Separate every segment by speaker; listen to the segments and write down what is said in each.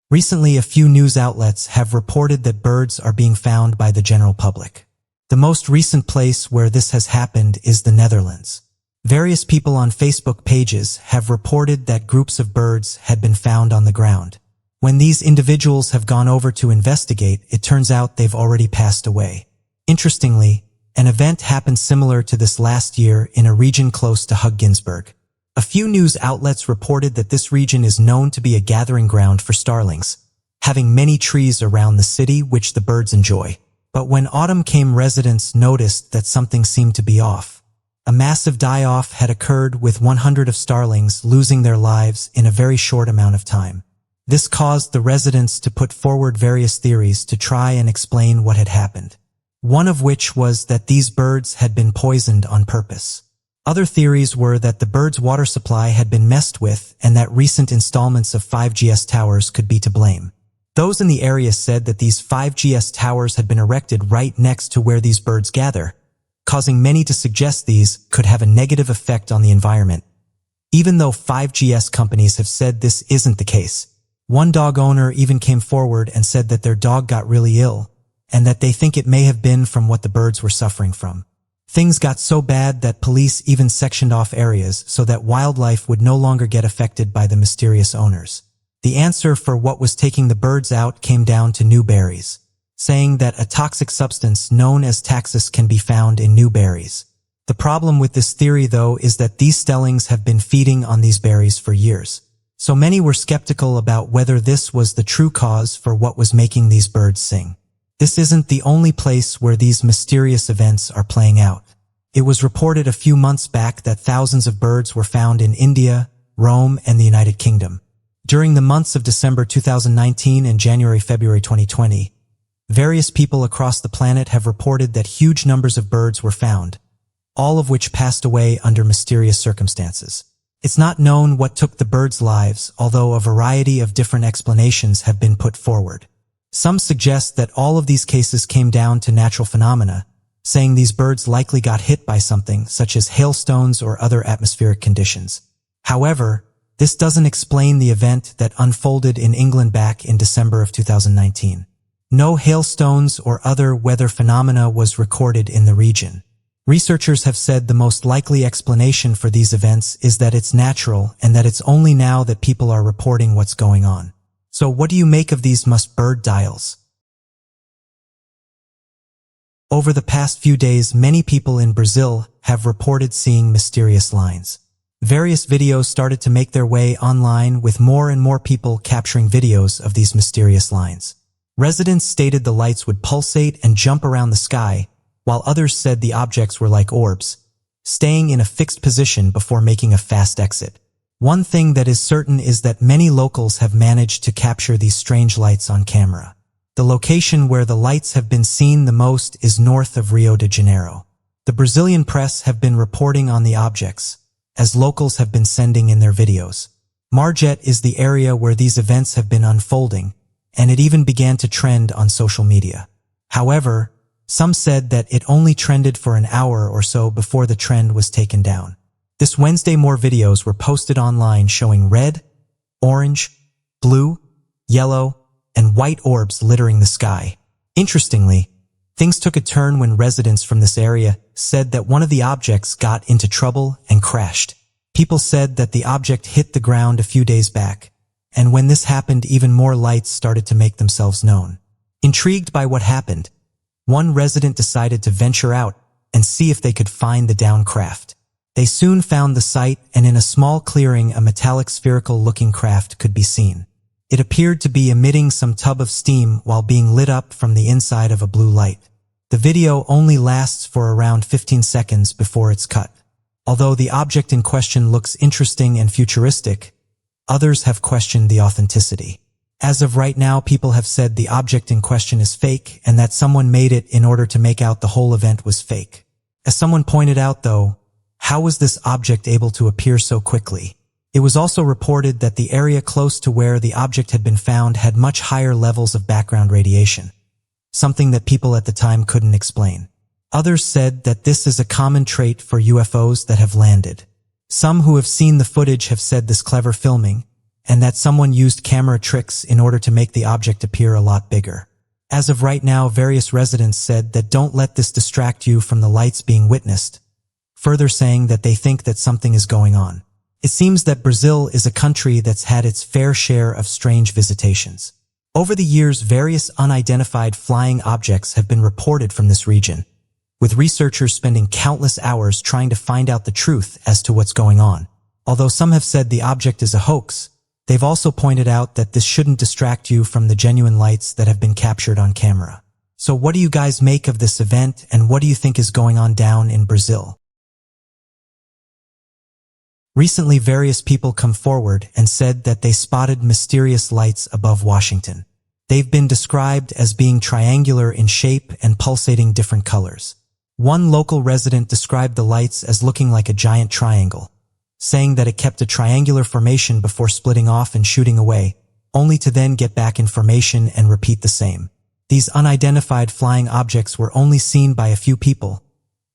Speaker 1: Recently, a few news outlets have reported that birds are being found by the general public. The most recent place where this has happened is the Netherlands. Various people on Facebook pages have reported that groups of birds had been found on the ground. When these individuals have gone over to investigate, it turns out they've already passed away. Interestingly, an event happened similar to this last year in a region close to Hugginsburg. A few news outlets reported that this region is known to be a gathering ground for starlings, having many trees around the city which the birds enjoy. But when autumn came, residents noticed that something seemed to be off. A massive die-off had occurred with 100 of starlings losing their lives in a very short amount of time. This caused the residents to put forward various theories to try and explain what had happened. One of which was that these birds had been poisoned on purpose. Other theories were that the birds' water supply had been messed with and that recent installments of 5Gs towers could be to blame. Those in the area said that these 5Gs towers had been erected right next to where these birds gather, causing many to suggest these could have a negative effect on the environment. Even though 5Gs companies have said this isn't the case. One dog owner even came forward and said that their dog got really ill, and that they think it may have been from what the birds were suffering from. Things got so bad that police even sectioned off areas so that wildlife would no longer get affected by the mysterious owners. The answer for what was taking the birds out came down to new berries, saying that a toxic substance known as taxus can be found in new berries. The problem with this theory, though, is that these stellings have been feeding on these berries for years. So many were skeptical about whether this was the true cause for what was making these birds sing. This isn't the only place where these mysterious events are playing out. It was reported a few months back that thousands of birds were found in India, Rome, and the United Kingdom. During the months of December 2019 and January-February 2020, various people across the planet have reported that huge numbers of birds were found, all of which passed away under mysterious circumstances. It's not known what took the birds' lives, although a variety of different explanations have been put forward. Some suggest that all of these cases came down to natural phenomena, saying these birds likely got hit by something such as hailstones or other atmospheric conditions. However, this doesn't explain the event that unfolded in England back in December of 2019. No hailstones or other weather phenomena was recorded in the region. Researchers have said the most likely explanation for these events is that it's natural and that it's only now that people are reporting what's going on. So what do you make of these must-bird dials? Over the past few days, many people in Brazil have reported seeing mysterious lines. Various videos started to make their way online, with more and more people capturing videos of these mysterious lines. Residents stated the lights would pulsate and jump around the sky, while others said the objects were like orbs, staying in a fixed position before making a fast exit. One thing that is certain is that many locals have managed to capture these strange lights on camera. The location where the lights have been seen the most is north of Rio de Janeiro. The Brazilian press have been reporting on the objects, as locals have been sending in their videos. Margete is the area where these events have been unfolding, and it even began to trend on social media. However, some said that it only trended for an hour or so before the trend was taken down. This Wednesday, more videos were posted online showing red, orange, blue, yellow, and white orbs littering the sky. Interestingly, things took a turn when residents from this area said that one of the objects got into trouble and crashed. People said that the object hit the ground a few days back, and when this happened, even more lights started to make themselves known. Intrigued by what happened, one resident decided to venture out and see if they could find the downed craft. They soon found the site, and in a small clearing, a metallic spherical-looking craft could be seen. It appeared to be emitting some tub of steam while being lit up from the inside of a blue light. The video only lasts for around 15 seconds before it's cut. Although the object in question looks interesting and futuristic, others have questioned the authenticity. As of right now, people have said the object in question is fake and that someone made it in order to make out the whole event was fake. As someone pointed out, though, how was this object able to appear so quickly? It was also reported that the area close to where the object had been found had much higher levels of background radiation, something that people at the time couldn't explain. Others said that this is a common trait for UFOs that have landed. Some who have seen the footage have said this clever filming and that someone used camera tricks in order to make the object appear a lot bigger. As of right now, various residents said that don't let this distract you from the lights being witnessed, further saying that they think that something is going on. It seems that Brazil is a country that's had its fair share of strange visitations. Over the years, various unidentified flying objects have been reported from this region, with researchers spending countless hours trying to find out the truth as to what's going on. Although some have said the object is a hoax, they've also pointed out that this shouldn't distract you from the genuine lights that have been captured on camera. So what do you guys make of this event, and what do you think is going on down in Brazil? Recently, various people come forward and said that they spotted mysterious lights above Washington. They've been described as being triangular in shape and pulsating different colors. One local resident described the lights as looking like a giant triangle, saying that it kept a triangular formation before splitting off and shooting away, only to then get back in formation and repeat the same. These unidentified flying objects were only seen by a few people,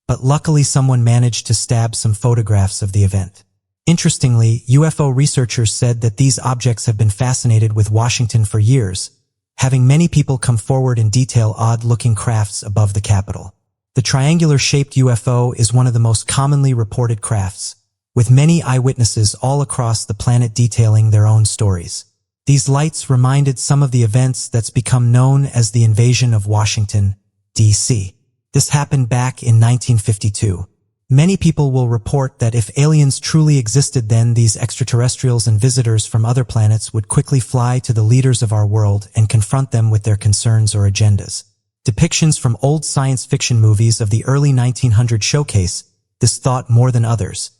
Speaker 1: but luckily someone managed to stab some photographs of the event. Interestingly, UFO researchers said that these objects have been fascinated with Washington for years, having many people come forward and detail odd-looking crafts above the Capitol. The triangular-shaped UFO is one of the most commonly reported crafts, with many eyewitnesses all across the planet detailing their own stories. These lights reminded some of the events that's become known as the invasion of Washington, D.C. This happened back in 1952. Many people will report that if aliens truly existed then, these extraterrestrials and visitors from other planets would quickly fly to the leaders of our world and confront them with their concerns or agendas. Depictions from old science fiction movies of the early 1900s showcase this thought more than others,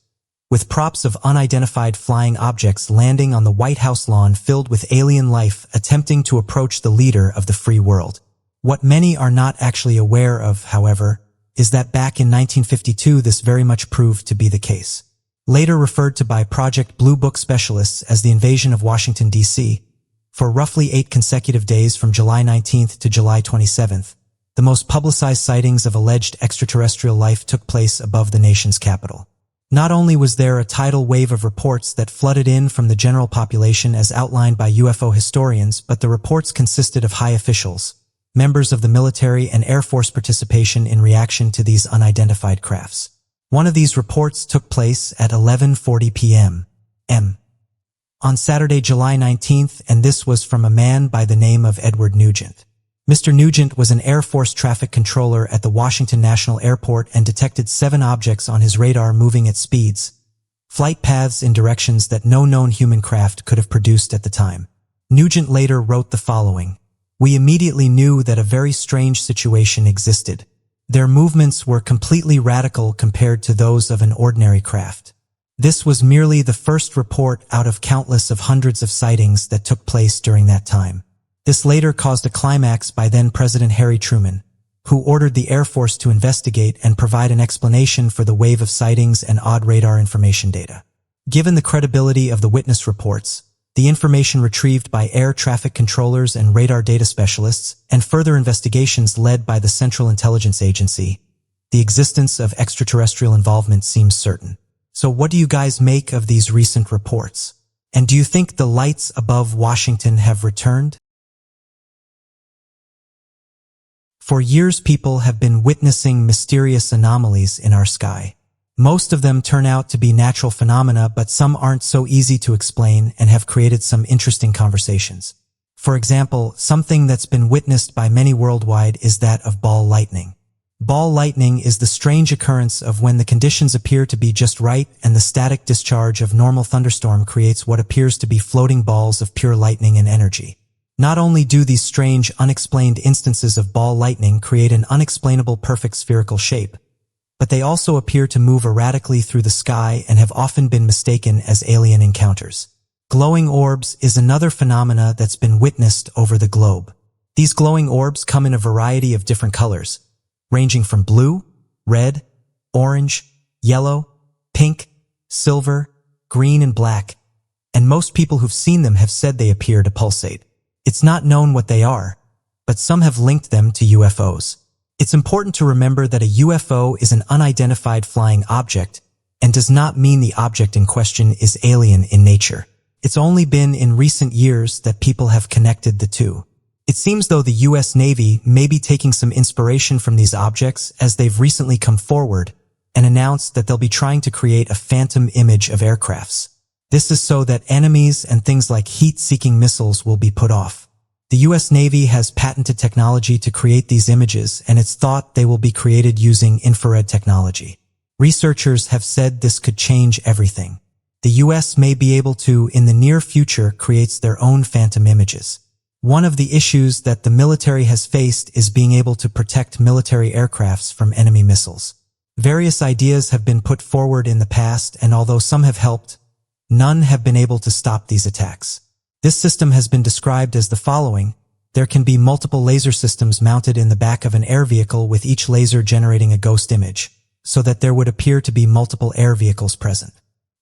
Speaker 1: with props of unidentified flying objects landing on the White House lawn filled with alien life attempting to approach the leader of the free world. What many are not actually aware of, however, is that back in 1952 this very much proved to be the case. Later referred to by Project Blue Book specialists as the invasion of Washington, D.C., for roughly 8 consecutive days from July 19th to July 27th, the most publicized sightings of alleged extraterrestrial life took place above the nation's capital. Not only was there a tidal wave of reports that flooded in from the general population as outlined by UFO historians, but the reports consisted of high officials, members of the military and Air Force participation in reaction to these unidentified crafts. One of these reports took place at 11:40 p.m. on Saturday, July 19th, and this was from a man by the name of Edward Nugent. Mr. Nugent was an Air Force traffic controller at the Washington National Airport and detected 7 objects on his radar moving at speeds, flight paths in directions that no known human craft could have produced at the time. Nugent later wrote the following: "We immediately knew that a very strange situation existed. Their movements were completely radical compared to those of an ordinary craft. This was merely the first report out of countless of hundreds of sightings that took place during that time." This later caused a climax by then-President Harry Truman, who ordered the Air Force to investigate and provide an explanation for the wave of sightings and odd radar information data. Given the credibility of the witness reports, the information retrieved by air traffic controllers and radar data specialists, and further investigations led by the Central Intelligence Agency, the existence of extraterrestrial involvement seems certain. So what do you guys make of these recent reports? And do you think the lights above Washington have returned? For years, people have been witnessing mysterious anomalies in our sky. Most of them turn out to be natural phenomena, but some aren't so easy to explain and have created some interesting conversations. For example, something that's been witnessed by many worldwide is that of ball lightning. Ball lightning is the strange occurrence of when the conditions appear to be just right and the static discharge of normal thunderstorm creates what appears to be floating balls of pure lightning and energy. Not only do these strange, unexplained instances of ball lightning create an unexplainable perfect spherical shape, but they also appear to move erratically through the sky and have often been mistaken as alien encounters. Glowing orbs is another phenomena that's been witnessed over the globe. These glowing orbs come in a variety of different colors, ranging from blue, red, orange, yellow, pink, silver, green, and black, and most people who've seen them have said they appear to pulsate. It's not known what they are, but some have linked them to UFOs. It's important to remember that a UFO is an unidentified flying object and does not mean the object in question is alien in nature. It's only been in recent years that people have connected the two. It seems though the US Navy may be taking some inspiration from these objects, as they've recently come forward and announced that they'll be trying to create a phantom image of aircrafts. This is so that enemies and things like heat-seeking missiles will be put off. The US Navy has patented technology to create these images, and it's thought they will be created using infrared technology. Researchers have said this could change everything. The US may be able to, in the near future, create their own phantom images. One of the issues that the military has faced is being able to protect military aircrafts from enemy missiles. Various ideas have been put forward in the past, and although some have helped, none have been able to stop these attacks. This system has been described as the following. There can be multiple laser systems mounted in the back of an air vehicle, with each laser generating a ghost image, so that there would appear to be multiple air vehicles present.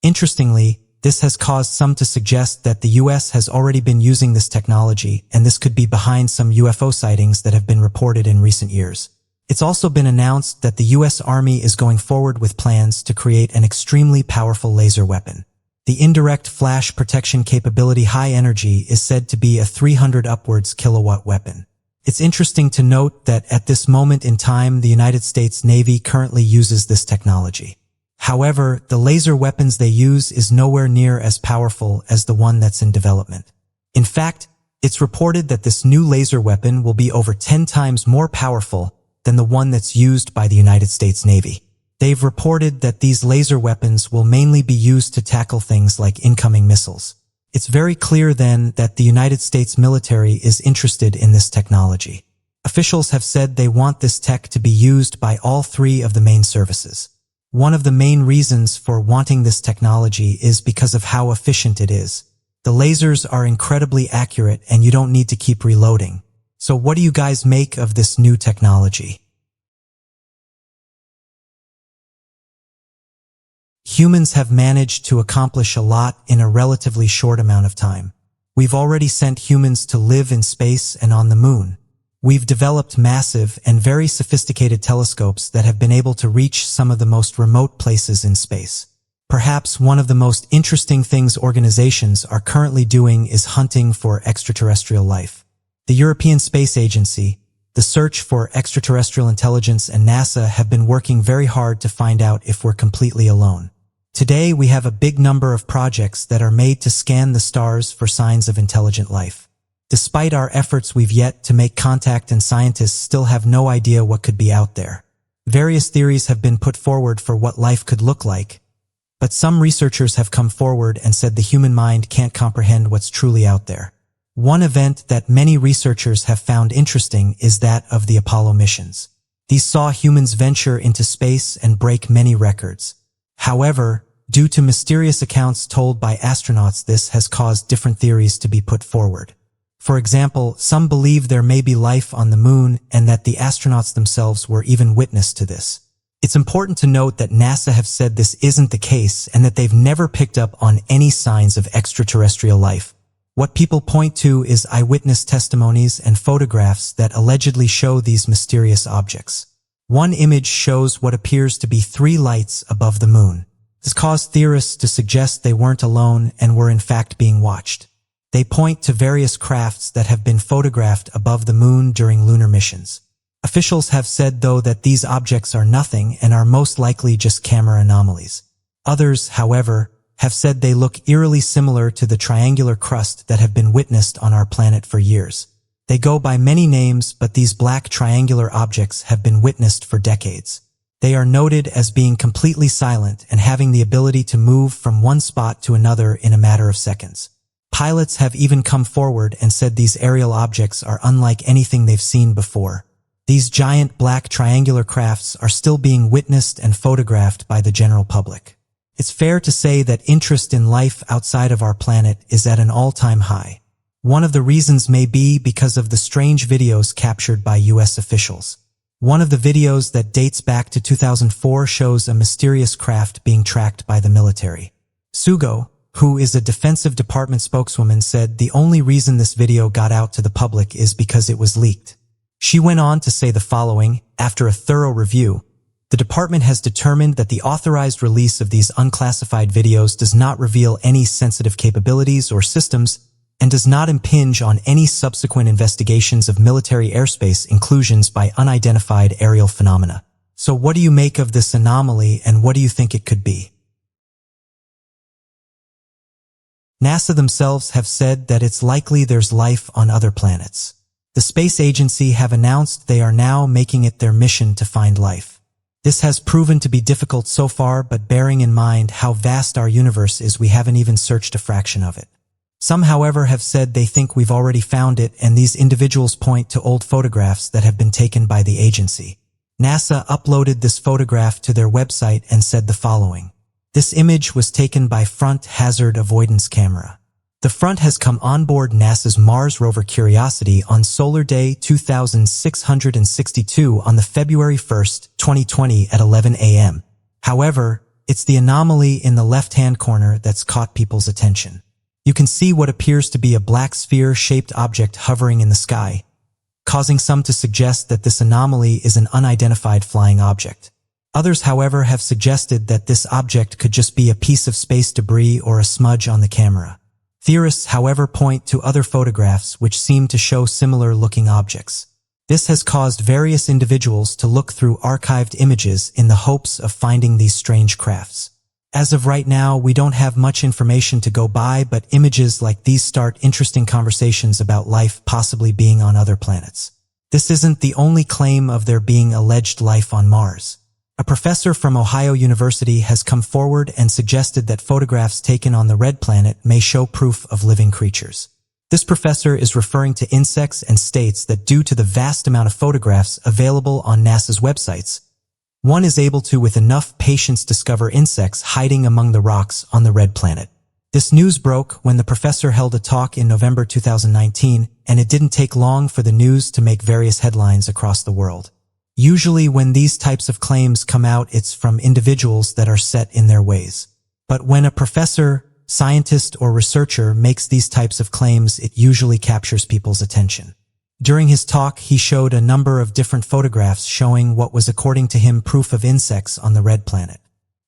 Speaker 1: Interestingly, this has caused some to suggest that the US has already been using this technology, and this could be behind some UFO sightings that have been reported in recent years. It's also been announced that the US Army is going forward with plans to create an extremely powerful laser weapon. The indirect flash protection capability high energy is said to be a 300 upwards kilowatt weapon. It's interesting to note that at this moment in time, the United States Navy currently uses this technology. However, the laser weapons they use is nowhere near as powerful as the one that's in development. In fact, it's reported that this new laser weapon will be over 10 times more powerful than the one that's used by the United States Navy. They've reported that these laser weapons will mainly be used to tackle things like incoming missiles. It's very clear then that the United States military is interested in this technology. Officials have said they want this tech to be used by all three of the main services. One of the main reasons for wanting this technology is because of how efficient it is. The lasers are incredibly accurate and you don't need to keep reloading. So what do you guys make of this new technology? Humans have managed to accomplish a lot in a relatively short amount of time. We've already sent humans to live in space and on the moon. We've developed massive and very sophisticated telescopes that have been able to reach some of the most remote places in space. Perhaps one of the most interesting things organizations are currently doing is hunting for extraterrestrial life. The European Space Agency, the Search for Extraterrestrial Intelligence, and NASA have been working very hard to find out if we're completely alone. Today, we have a big number of projects that are made to scan the stars for signs of intelligent life. Despite our efforts, we've yet to make contact, and scientists still have no idea what could be out there. Various theories have been put forward for what life could look like, but some researchers have come forward and said the human mind can't comprehend what's truly out there. One event that many researchers have found interesting is that of the Apollo missions. These saw humans venture into space and break many records. However, due to mysterious accounts told by astronauts, this has caused different theories to be put forward. For example, some believe there may be life on the moon and that the astronauts themselves were even witness to this. It's important to note that NASA have said this isn't the case and that they've never picked up on any signs of extraterrestrial life. What people point to is eyewitness testimonies and photographs that allegedly show these mysterious objects. One image shows what appears to be 3 lights above the moon. This caused theorists to suggest they weren't alone and were in fact being watched. They point to various crafts that have been photographed above the moon during lunar missions. Officials have said, though, that these objects are nothing and are most likely just camera anomalies. Others, however, have said they look eerily similar to the triangular crust that have been witnessed on our planet for years. They go by many names, but these black triangular objects have been witnessed for decades. They are noted as being completely silent and having the ability to move from one spot to another in a matter of seconds. Pilots have even come forward and said these aerial objects are unlike anything they've seen before. These giant black triangular crafts are still being witnessed and photographed by the general public. It's fair to say that interest in life outside of our planet is at an all-time high. One of the reasons may be because of the strange videos captured by US officials. One of the videos that dates back to 2004 shows a mysterious craft being tracked by the military. Sugo, who is a Defensive Department spokeswoman, said the only reason this video got out to the public is because it was leaked. She went on to say the following: after a thorough review, The department has determined that the authorized release of these unclassified videos does not reveal any sensitive capabilities or systems and does not impinge on any subsequent investigations of military airspace inclusions by unidentified aerial phenomena. So what do you make of this anomaly and what do you think it could be? NASA themselves have said that it's likely there's life on other planets. The space agency have announced they are now making it their mission to find life. This has proven to be difficult so far, but bearing in mind how vast our universe is, we haven't even searched a fraction of it. Some, however, have said they think we've already found it, and these individuals point to old photographs that have been taken by the agency. NASA uploaded this photograph to their website and said the following. This image was taken by Front Hazard Avoidance Camera. The front has come on board NASA's Mars rover Curiosity on Solar Day 2662 on the February 1st, 2020 at 11 a.m. However, it's the anomaly in the left-hand corner that's caught people's attention. You can see what appears to be a black sphere-shaped object hovering in the sky, causing some to suggest that this anomaly is an unidentified flying object. Others, however, have suggested that this object could just be a piece of space debris or a smudge on the camera. Theorists, however, point to other photographs which seem to show similar-looking objects. This has caused various individuals to look through archived images in the hopes of finding these strange crafts. As of right now, we don't have much information to go by, but images like these start interesting conversations about life possibly being on other planets. This isn't the only claim of there being alleged life on Mars. A professor from Ohio University has come forward and suggested that photographs taken on the red planet may show proof of living creatures. This professor is referring to insects and states that due to the vast amount of photographs available on NASA's websites, one is able to, with enough patience, discover insects hiding among the rocks on the red planet. This news broke when the professor held a talk in November 2019, and it didn't take long for the news to make various headlines across the world. Usually when these types of claims come out, it's from individuals that are set in their ways. But when a professor, scientist, or researcher makes these types of claims, it usually captures people's attention. During his talk, he showed a number of different photographs showing what was, according to him, proof of insects on the red planet.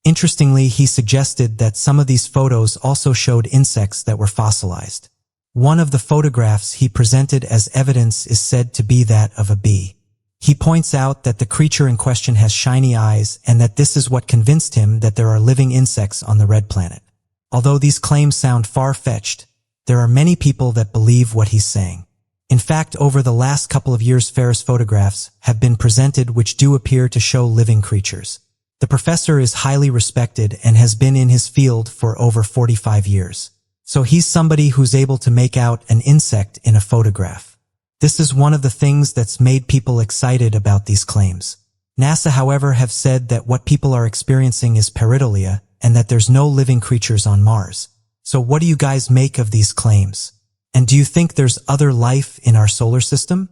Speaker 1: Interestingly, he suggested that some of these photos also showed insects that were fossilized. One of the photographs he presented as evidence is said to be that of a bee. He points out that the creature in question has shiny eyes and that this is what convinced him that there are living insects on the red planet. Although these claims sound far-fetched, there are many people that believe what he's saying. In fact, over the last couple of years, Ferris photographs have been presented which do appear to show living creatures. The professor is highly respected and has been in his field for over 45 years. So he's somebody who's able to make out an insect in a photograph. This is one of the things that's made people excited about these claims. NASA, however, have said that what people are experiencing is pareidolia and that there's no living creatures on Mars. So what do you guys make of these claims? And do you think there's other life in our solar system?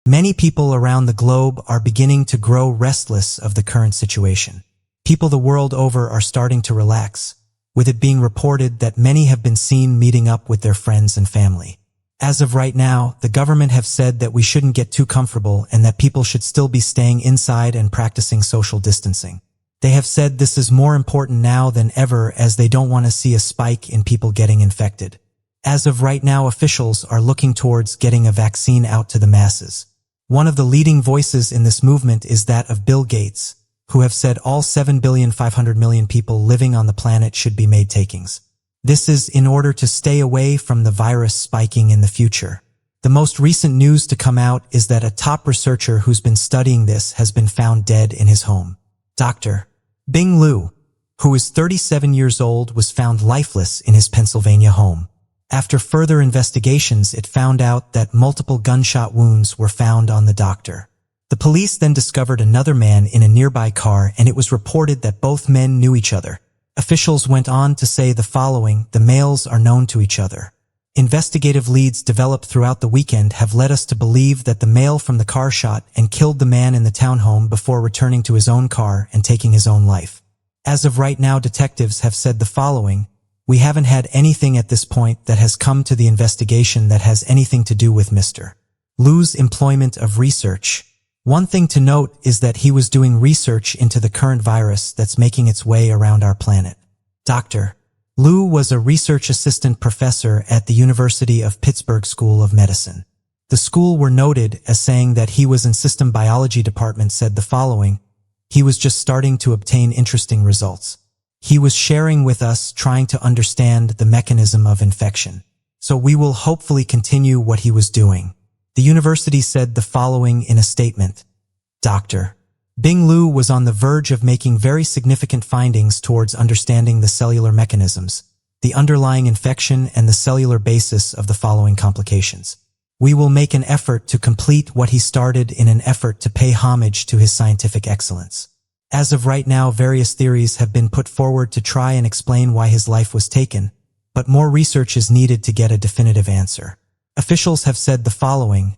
Speaker 1: Many people around the globe are beginning to grow restless of the current situation. People the world over are starting to relax, with it being reported that many have been seen meeting up with their friends and family. As of right now, the government have said that we shouldn't get too comfortable and that people should still be staying inside and practicing social distancing. They have said this is more important now than ever as they don't want to see a spike in people getting infected. As of right now, officials are looking towards getting a vaccine out to the masses. One of the leading voices in this movement is that of Bill Gates, who have said all 7,500,000,000 people living on the planet should be made takings. This is in order to stay away from the virus spiking in the future. The most recent news to come out is that a top researcher who's been studying this has been found dead in his home. Dr. Bing Liu, who is 37 years old, was found lifeless in his Pennsylvania home. After further investigations, it found out that multiple gunshot wounds were found on the doctor. The police then discovered another man in a nearby car, and it was reported that both men knew each other. Officials went on to say the following: the males are known to each other. Investigative leads developed throughout the weekend have led us to believe that the male from the car shot and killed the man in the townhome before returning to his own car and taking his own life. As of right now, detectives have said the following: we haven't had anything at this point that has come to the investigation that has anything to do with Mr. Liu's employment of research. One thing to note is that he was doing research into the current virus that's making its way around our planet. Dr. Liu was a research assistant professor at the University of Pittsburgh School of Medicine. The school were noted as saying that he was in system biology department said the following: he was just starting to obtain interesting results. He was sharing with us trying to understand the mechanism of infection. So we will hopefully continue what he was doing. The university said the following in a statement: Dr. Bing Liu was on the verge of making very significant findings towards understanding the cellular mechanisms, the underlying infection, and the cellular basis of the following complications. We will make an effort to complete what he started in an effort to pay homage to his scientific excellence. As of right now, various theories have been put forward to try and explain why his life was taken, but more research is needed to get a definitive answer. Officials have said the following: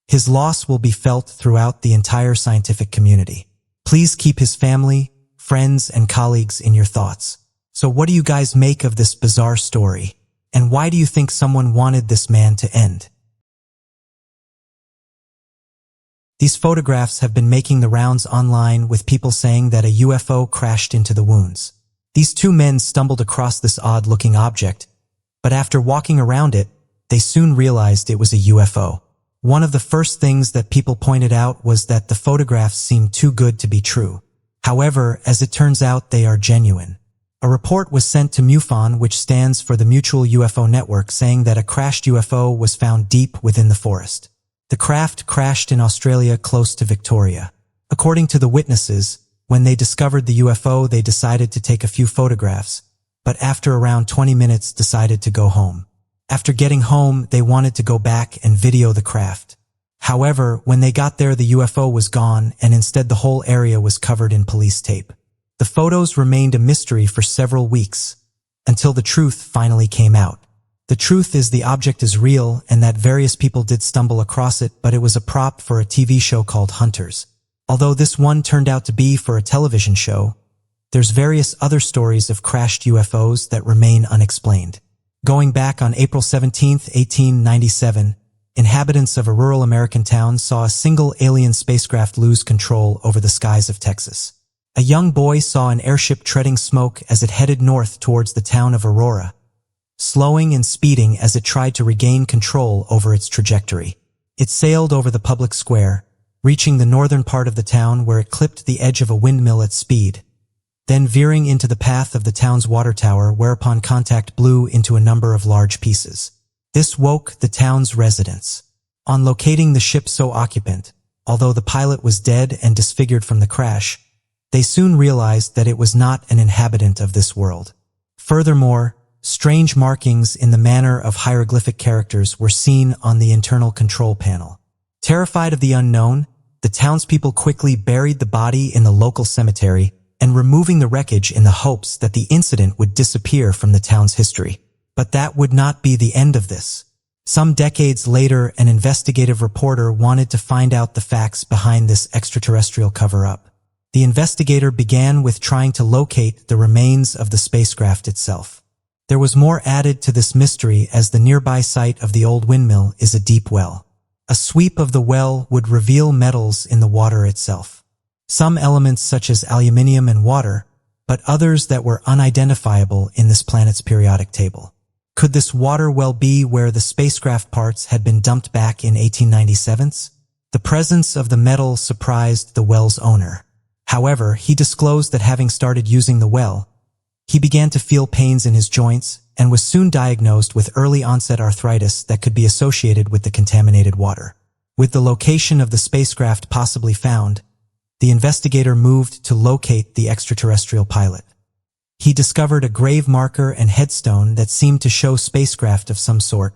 Speaker 1: his loss will be felt throughout the entire scientific community. Please keep his family, friends, and colleagues in your thoughts. So what do you guys make of this bizarre story? And why do you think someone wanted this man to end? These photographs have been making the rounds online, with people saying that a UFO crashed into the wounds. These two men stumbled across this odd-looking object, but after walking around it, they soon realized it was a UFO. One of the first things that people pointed out was that the photographs seemed too good to be true. However, as it turns out, they are genuine. A report was sent to MUFON, which stands for the Mutual UFO Network, saying that a crashed UFO was found deep within the forest. The craft crashed in Australia close to Victoria. According to the witnesses, when they discovered the UFO, they decided to take a few photographs, but after around 20 minutes decided to go home. After getting home, they wanted to go back and video the craft. However, when they got there, the UFO was gone, and instead the whole area was covered in police tape. The photos remained a mystery for several weeks, until the truth finally came out. The truth is the object is real, and that various people did stumble across it, but it was a prop for a TV show called Hunters. Although this one turned out to be for a television show, there's various other stories of crashed UFOs that remain unexplained. Going back on April 17, 1897, inhabitants of a rural American town saw a single alien spacecraft lose control over the skies of Texas. A young boy saw an airship treading smoke as it headed north towards the town of Aurora, slowing and speeding as it tried to regain control over its trajectory. It sailed over the public square, reaching the northern part of the town where it clipped the edge of a windmill at speed, then veering into the path of the town's water tower, whereupon contact blew into a number of large pieces. This woke the town's residents. On locating the ship's occupant, although the pilot was dead and disfigured from the crash, they soon realized that it was not an inhabitant of this world. Furthermore, strange markings in the manner of hieroglyphic characters were seen on the internal control panel. Terrified of the unknown, the townspeople quickly buried the body in the local cemetery and removing the wreckage in the hopes that the incident would disappear from the town's history. But that would not be the end of this. Some decades later, an investigative reporter wanted to find out the facts behind this extraterrestrial cover-up. The investigator began with trying to locate the remains of the spacecraft itself. There was more added to this mystery, as the nearby site of the old windmill is a deep well. A sweep of the well would reveal metals in the water itself. Some elements such as aluminium and water, but others that were unidentifiable in this planet's periodic table. Could this water well be where the spacecraft parts had been dumped back in 1897? The presence of the metal surprised the well's owner. However, he disclosed that having started using the well, he began to feel pains in his joints and was soon diagnosed with early onset arthritis that could be associated with the contaminated water. With the location of the spacecraft possibly found, the investigator moved to locate the extraterrestrial pilot. He discovered a grave marker and headstone that seemed to show spacecraft of some sort,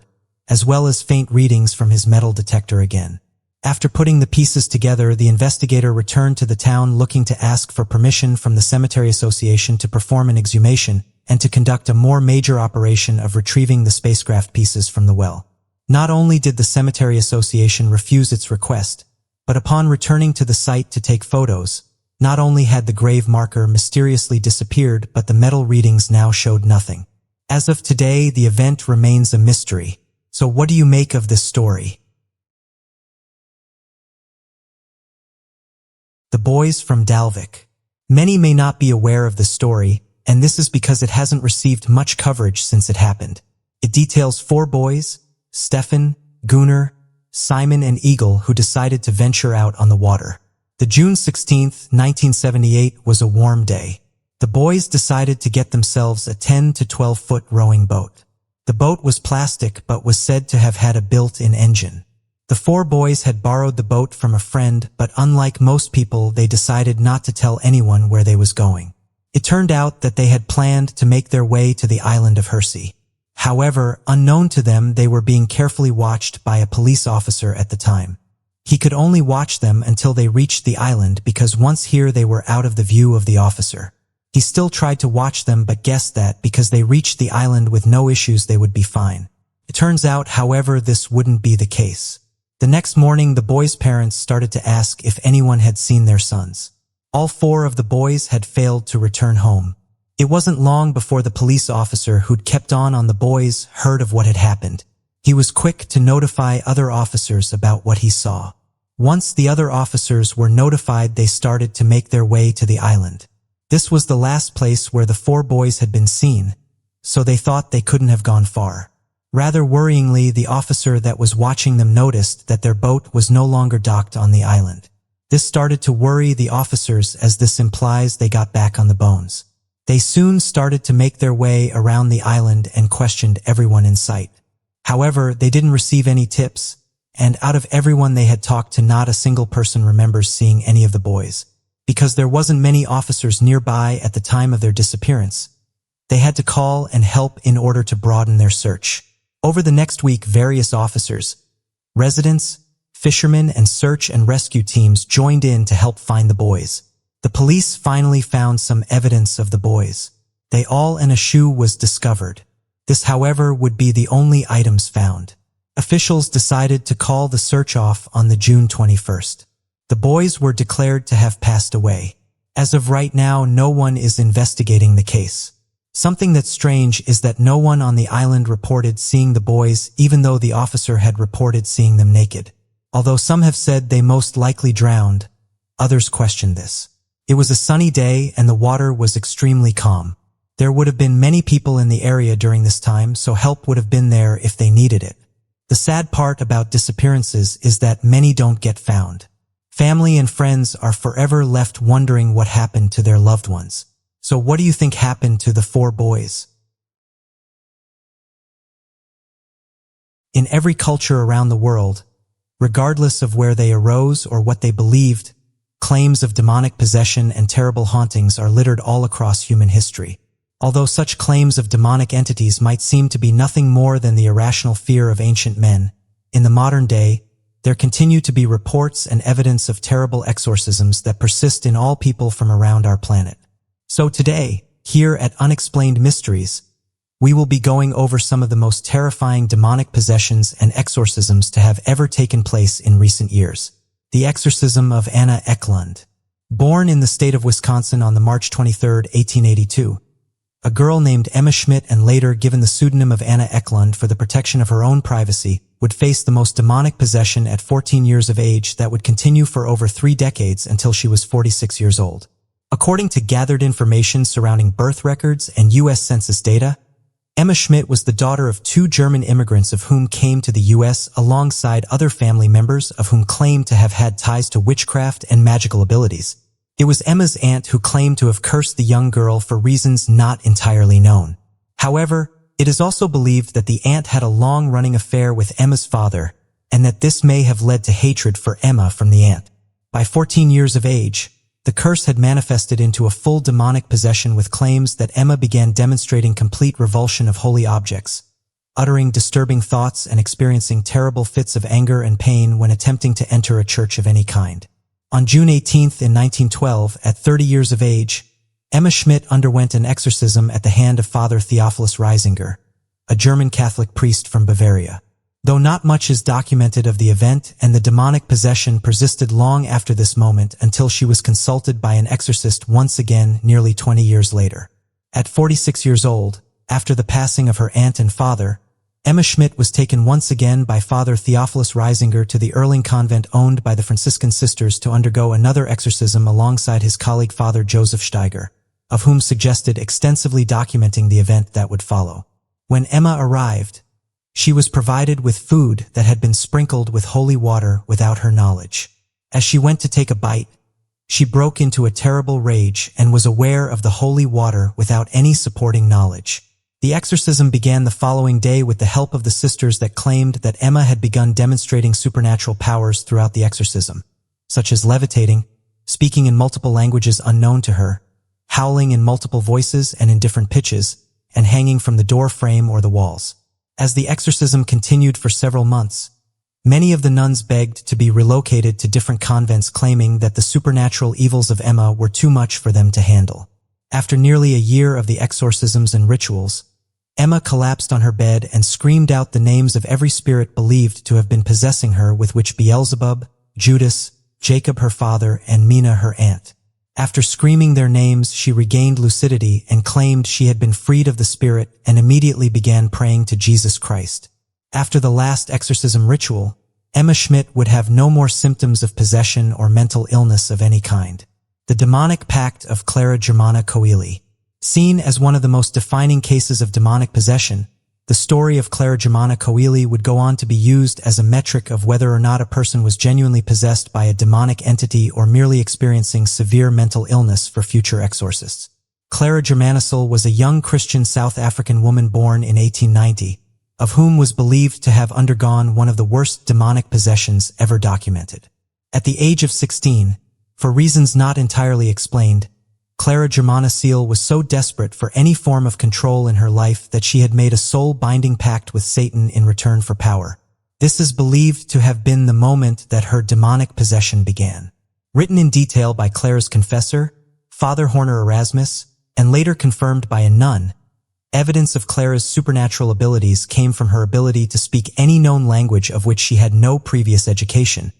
Speaker 1: as well as faint readings from his metal detector again. After putting the pieces together, the investigator returned to the town looking to ask for permission from the Cemetery Association to perform an exhumation and to conduct a more major operation of retrieving the spacecraft pieces from the well. Not only did the Cemetery Association refuse its request, but upon returning to the site to take photos, not only had the grave marker mysteriously disappeared, but the metal readings now showed nothing. As of today, the event remains a mystery. So what do you make of this story? The Boys from Dalvik. Many may not be aware of the story, and this is because it hasn't received much coverage since it happened. It details 4 boys, Stefan, Gunnar, Simon and Eagle, who decided to venture out on the water. The June 16, 1978 was a warm day. The boys decided to get themselves a 10 to 12-foot rowing boat. The boat was plastic but was said to have had a built-in engine. The 4 boys had borrowed the boat from a friend, but unlike most people, they decided not to tell anyone where they was going. It turned out that they had planned to make their way to the island of Hersey. However, unknown to them, they were being carefully watched by a police officer at the time. He could only watch them until they reached the island because once here they were out of the view of the officer. He still tried to watch them but guessed that because they reached the island with no issues they would be fine. It turns out, however, this wouldn't be the case. The next morning, the boys' parents started to ask if anyone had seen their sons. All 4 of the boys had failed to return home. It wasn't long before the police officer who'd kept on the boys heard of what had happened. He was quick to notify other officers about what he saw. Once the other officers were notified, they started to make their way to the island. This was the last place where the 4 boys had been seen, so they thought they couldn't have gone far. Rather worryingly, the officer that was watching them noticed that their boat was no longer docked on the island. This started to worry the officers, as this implies they got back on the bones. They soon started to make their way around the island and questioned everyone in sight. However, they didn't receive any tips, and out of everyone they had talked to, not a single person remembers seeing any of the boys. Because there wasn't many officers nearby at the time of their disappearance, they had to call and help in order to broaden their search. Over the next week, various officers, residents, fishermen, and search and rescue teams joined in to help find the boys. The police finally found some evidence of the boys. They all and a shoe was discovered. This, however, would be the only items found. Officials decided to call the search off on the June 21st. The boys were declared to have passed away. As of right now, no one is investigating the case. Something that's strange is that no one on the island reported seeing the boys, even though the officer had reported seeing them naked. Although some have said they most likely drowned, others questioned this. It was a sunny day and the water was extremely calm. There would have been many people in the area during this time, so help would have been there if they needed it. The sad part about disappearances is that many don't get found. Family and friends are forever left wondering what happened to their loved ones. So what do you think happened to the 4 boys? In every culture around the world, regardless of where they arose or what they believed, claims of demonic possession and terrible hauntings are littered all across human history. Although such claims of demonic entities might seem to be nothing more than the irrational fear of ancient men, in the modern day, there continue to be reports and evidence of terrible exorcisms that persist in all people from around our planet. So today, here at Unexplained Mysteries, we will be going over some of the most terrifying demonic possessions and exorcisms to have ever taken place in recent years. The exorcism of Anna Eklund. Born in the state of Wisconsin on the March 23, 1882, a girl named Emma Schmidt, and later given the pseudonym of Anna Eklund for the protection of her own privacy, would face the most demonic possession at 14 years of age that would continue for over 3 decades until she was 46 years old. According to gathered information surrounding birth records and U.S. Census data, Emma Schmidt was the daughter of 2 German immigrants of whom came to the U.S. alongside other family members of whom claimed to have had ties to witchcraft and magical abilities. It was Emma's aunt who claimed to have cursed the young girl for reasons not entirely known. However, it is also believed that the aunt had a long-running affair with Emma's father, and that this may have led to hatred for Emma from the aunt. By 14 years of age, the curse had manifested into a full demonic possession, with claims that Emma began demonstrating complete revulsion of holy objects, uttering disturbing thoughts and experiencing terrible fits of anger and pain when attempting to enter a church of any kind. On June 18th in 1912, at 30 years of age, Emma Schmidt underwent an exorcism at the hand of Father Theophilus Reisinger, a German Catholic priest from Bavaria. Though not much is documented of the event, and the demonic possession persisted long after this moment until she was consulted by an exorcist once again nearly 20 years later. At 46 years old, after the passing of her aunt and father, Emma Schmidt was taken once again by Father Theophilus Reisinger to the Erling convent owned by the Franciscan sisters to undergo another exorcism alongside his colleague Father Joseph Steiger, of whom suggested extensively documenting the event that would follow. When Emma arrived, she was provided with food that had been sprinkled with holy water without her knowledge. As she went to take a bite, she broke into a terrible rage and was aware of the holy water without any supporting knowledge. The exorcism began the following day with the help of the sisters that claimed that Emma had begun demonstrating supernatural powers throughout the exorcism, such as levitating, speaking in multiple languages unknown to her, howling in multiple voices and in different pitches, and hanging from the door frame or the walls. As the exorcism continued for several months, many of the nuns begged to be relocated to different convents, claiming that the supernatural evils of Emma were too much for them to handle. After nearly a year of the exorcisms and rituals, Emma collapsed on her bed and screamed out the names of every spirit believed to have been possessing her, with which Beelzebub, Judas, Jacob her father, and Mina her aunt. After screaming their names, she regained lucidity and claimed she had been freed of the spirit and immediately began praying to Jesus Christ. After the last exorcism ritual, Emma Schmidt would have no more symptoms of possession or mental illness of any kind. The demonic pact of Clara Germana Coeli. Seen as one of the most defining cases of demonic possession, the story of Clara Germana Coeli would go on to be used as a metric of whether or not a person was genuinely possessed by a demonic entity or merely experiencing severe mental illness for future exorcists. Clara Germanicel was a young Christian South African woman born in 1890, of whom was believed to have undergone one of the worst demonic possessions ever documented. At the age of 16, for reasons not entirely explained, Clara Germanicel was so desperate for any form of control in her life that she had made a soul-binding pact with Satan in return for power. This is believed to have been the moment that her demonic possession began. Written in detail by Clara's confessor, Father Horner Erasmus, and later confirmed by a nun, evidence of Clara's supernatural abilities came from her ability to speak any known language of which she had no previous education,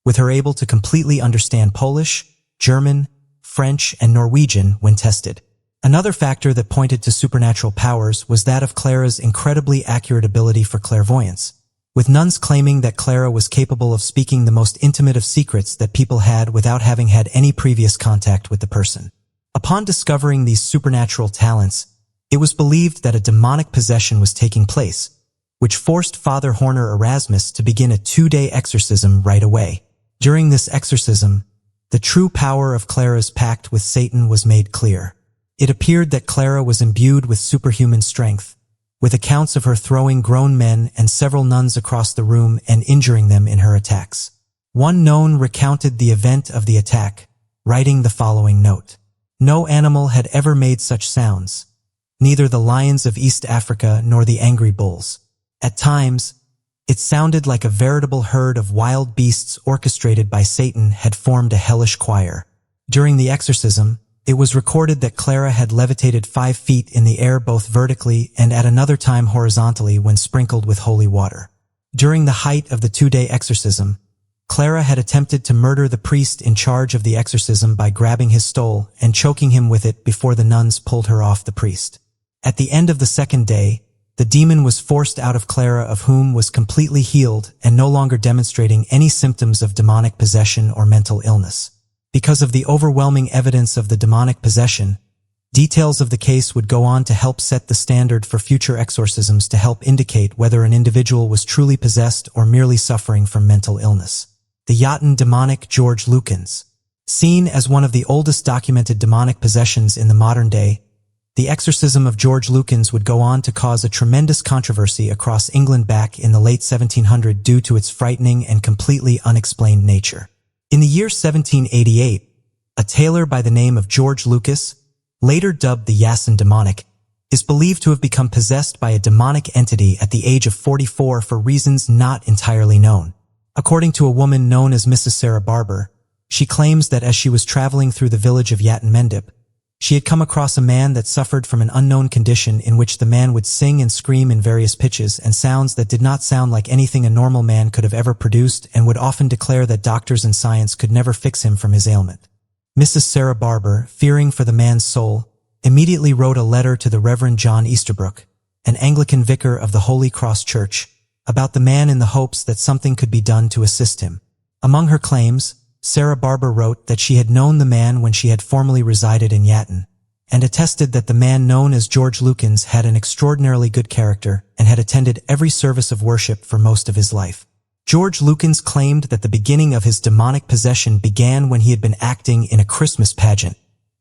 Speaker 1: with her able to completely understand Polish, German, French, and Norwegian when tested. Another factor that pointed to supernatural powers was that of Clara's incredibly accurate ability for clairvoyance, with nuns claiming that Clara was capable of speaking the most intimate of secrets that people had without having had any previous contact with the person. Upon discovering these supernatural talents, it was believed that a demonic possession was taking place, which forced Father Horner Erasmus to begin a 2-day exorcism right away. During this exorcism, the true power of Clara's pact with Satan was made clear. It appeared that Clara was imbued with superhuman strength, with accounts of her throwing grown men and several nuns across the room and injuring them in her attacks. One nun recounted the event of the attack, writing the following note: "No animal had ever made such sounds, neither the lions of East Africa nor the angry bulls. At times, it sounded like a veritable herd of wild beasts orchestrated by Satan had formed a hellish choir." During the exorcism, it was recorded that Clara had levitated 5 feet in the air both vertically and at another time horizontally when sprinkled with holy water. During the height of the 2-day exorcism, Clara had attempted to murder the priest in charge of the exorcism by grabbing his stole and choking him with it before the nuns pulled her off the priest. At the end of the 2nd day, the demon was forced out of Clara, of whom was completely healed and no longer demonstrating any symptoms of demonic possession or mental illness. Because of the overwhelming evidence of the demonic possession, details of the case would go on to help set the standard for future exorcisms to help indicate whether an individual was truly possessed or merely suffering from mental illness. The Jotun demonic George Lukens. Seen as one of the oldest documented demonic possessions in the modern day, the exorcism of George Lukens would go on to cause a tremendous controversy across England back in the late 1700s due to its frightening and completely unexplained nature. In the year 1788, a tailor by the name of George Lucas, later dubbed the Yassen demonic, is believed to have become possessed by a demonic entity at the age of 44 for reasons not entirely known. According to a woman known as Mrs. Sarah Barber, she claims that as she was traveling through the village of Yatten Mendip, she had come across a man that suffered from an unknown condition in which the man would sing and scream in various pitches and sounds that did not sound like anything a normal man could have ever produced, and would often declare that doctors and science could never fix him from his ailment. Mrs. Sarah Barber, fearing for the man's soul, immediately wrote a letter to the Reverend John Easterbrook, an Anglican vicar of the Holy Cross Church, about the man in the hopes that something could be done to assist him. Among her claims, Sarah Barber wrote that she had known the man when she had formerly resided in Yatton, and attested that the man known as George Lukens had an extraordinarily good character and had attended every service of worship for most of his life. George Lukens claimed that the beginning of his demonic possession began when he had been acting in a Christmas pageant,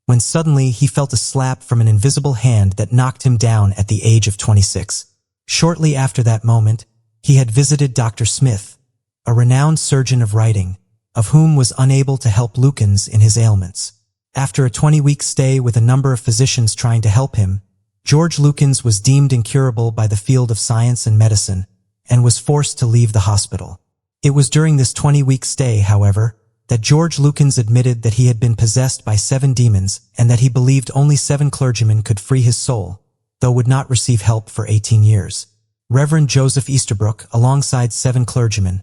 Speaker 1: when suddenly he felt a slap from an invisible hand that knocked him down at the age of 26. Shortly after that moment, he had visited Dr. Smith, a renowned surgeon of writing, of whom was unable to help Lukens in his ailments. After a 20-week stay with a number of physicians trying to help him, George Lukens was deemed incurable by the field of science and medicine and was forced to leave the hospital. It was during this 20-week stay, however, that George Lukens admitted that he had been possessed by 7 demons and that he believed only 7 clergymen could free his soul, though would not receive help for 18 years. Reverend Joseph Easterbrook, alongside 7 clergymen,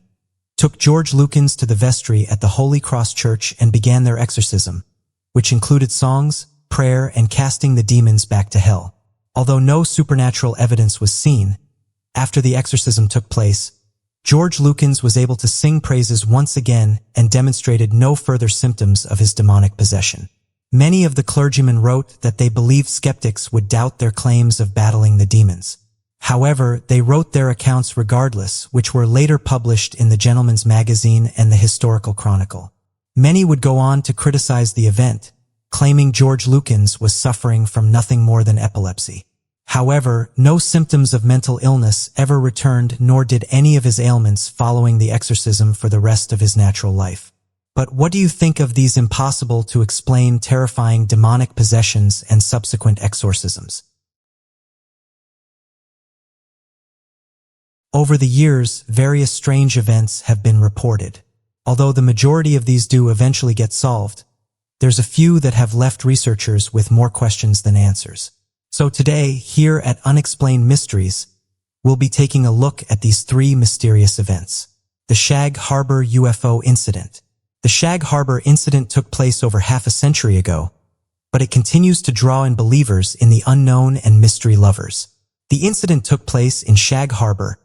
Speaker 1: took George Lukens to the vestry at the Holy Cross Church and began their exorcism, which included songs, prayer, and casting the demons back to hell. Although no supernatural evidence was seen, after the exorcism took place, George Lukens was able to sing praises once again and demonstrated no further symptoms of his demonic possession. Many of the clergymen wrote that they believed skeptics would doubt their claims of battling the demons. However, they wrote their accounts regardless, which were later published in the Gentleman's Magazine and the Historical Chronicle. Many would go on to criticize the event, claiming George Lukens was suffering from nothing more than epilepsy. However, no symptoms of mental illness ever returned, nor did any of his ailments following the exorcism for the rest of his natural life. But what do you think of these impossible to explain terrifying demonic possessions and subsequent exorcisms? Over the years, various strange events have been reported. Although the majority of these do eventually get solved, there's a few that have left researchers with more questions than answers. So today, here at Unexplained Mysteries, we'll be taking a look at these 3 mysterious events. The Shag Harbor UFO Incident. The Shag Harbor incident took place over half a century ago, but it continues to draw in believers in the unknown and mystery lovers. The incident took place in Shag Harbor,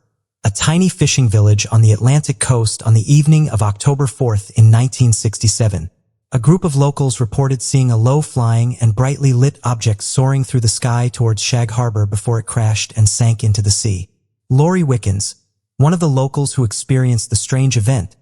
Speaker 1: a tiny fishing village on the Atlantic coast, on the evening of October 4th in 1967. A group of locals reported seeing a low-flying and brightly lit object soaring through the sky towards Shag Harbor before it crashed and sank into the sea. Laurie Wickens, one of the locals who experienced the strange event,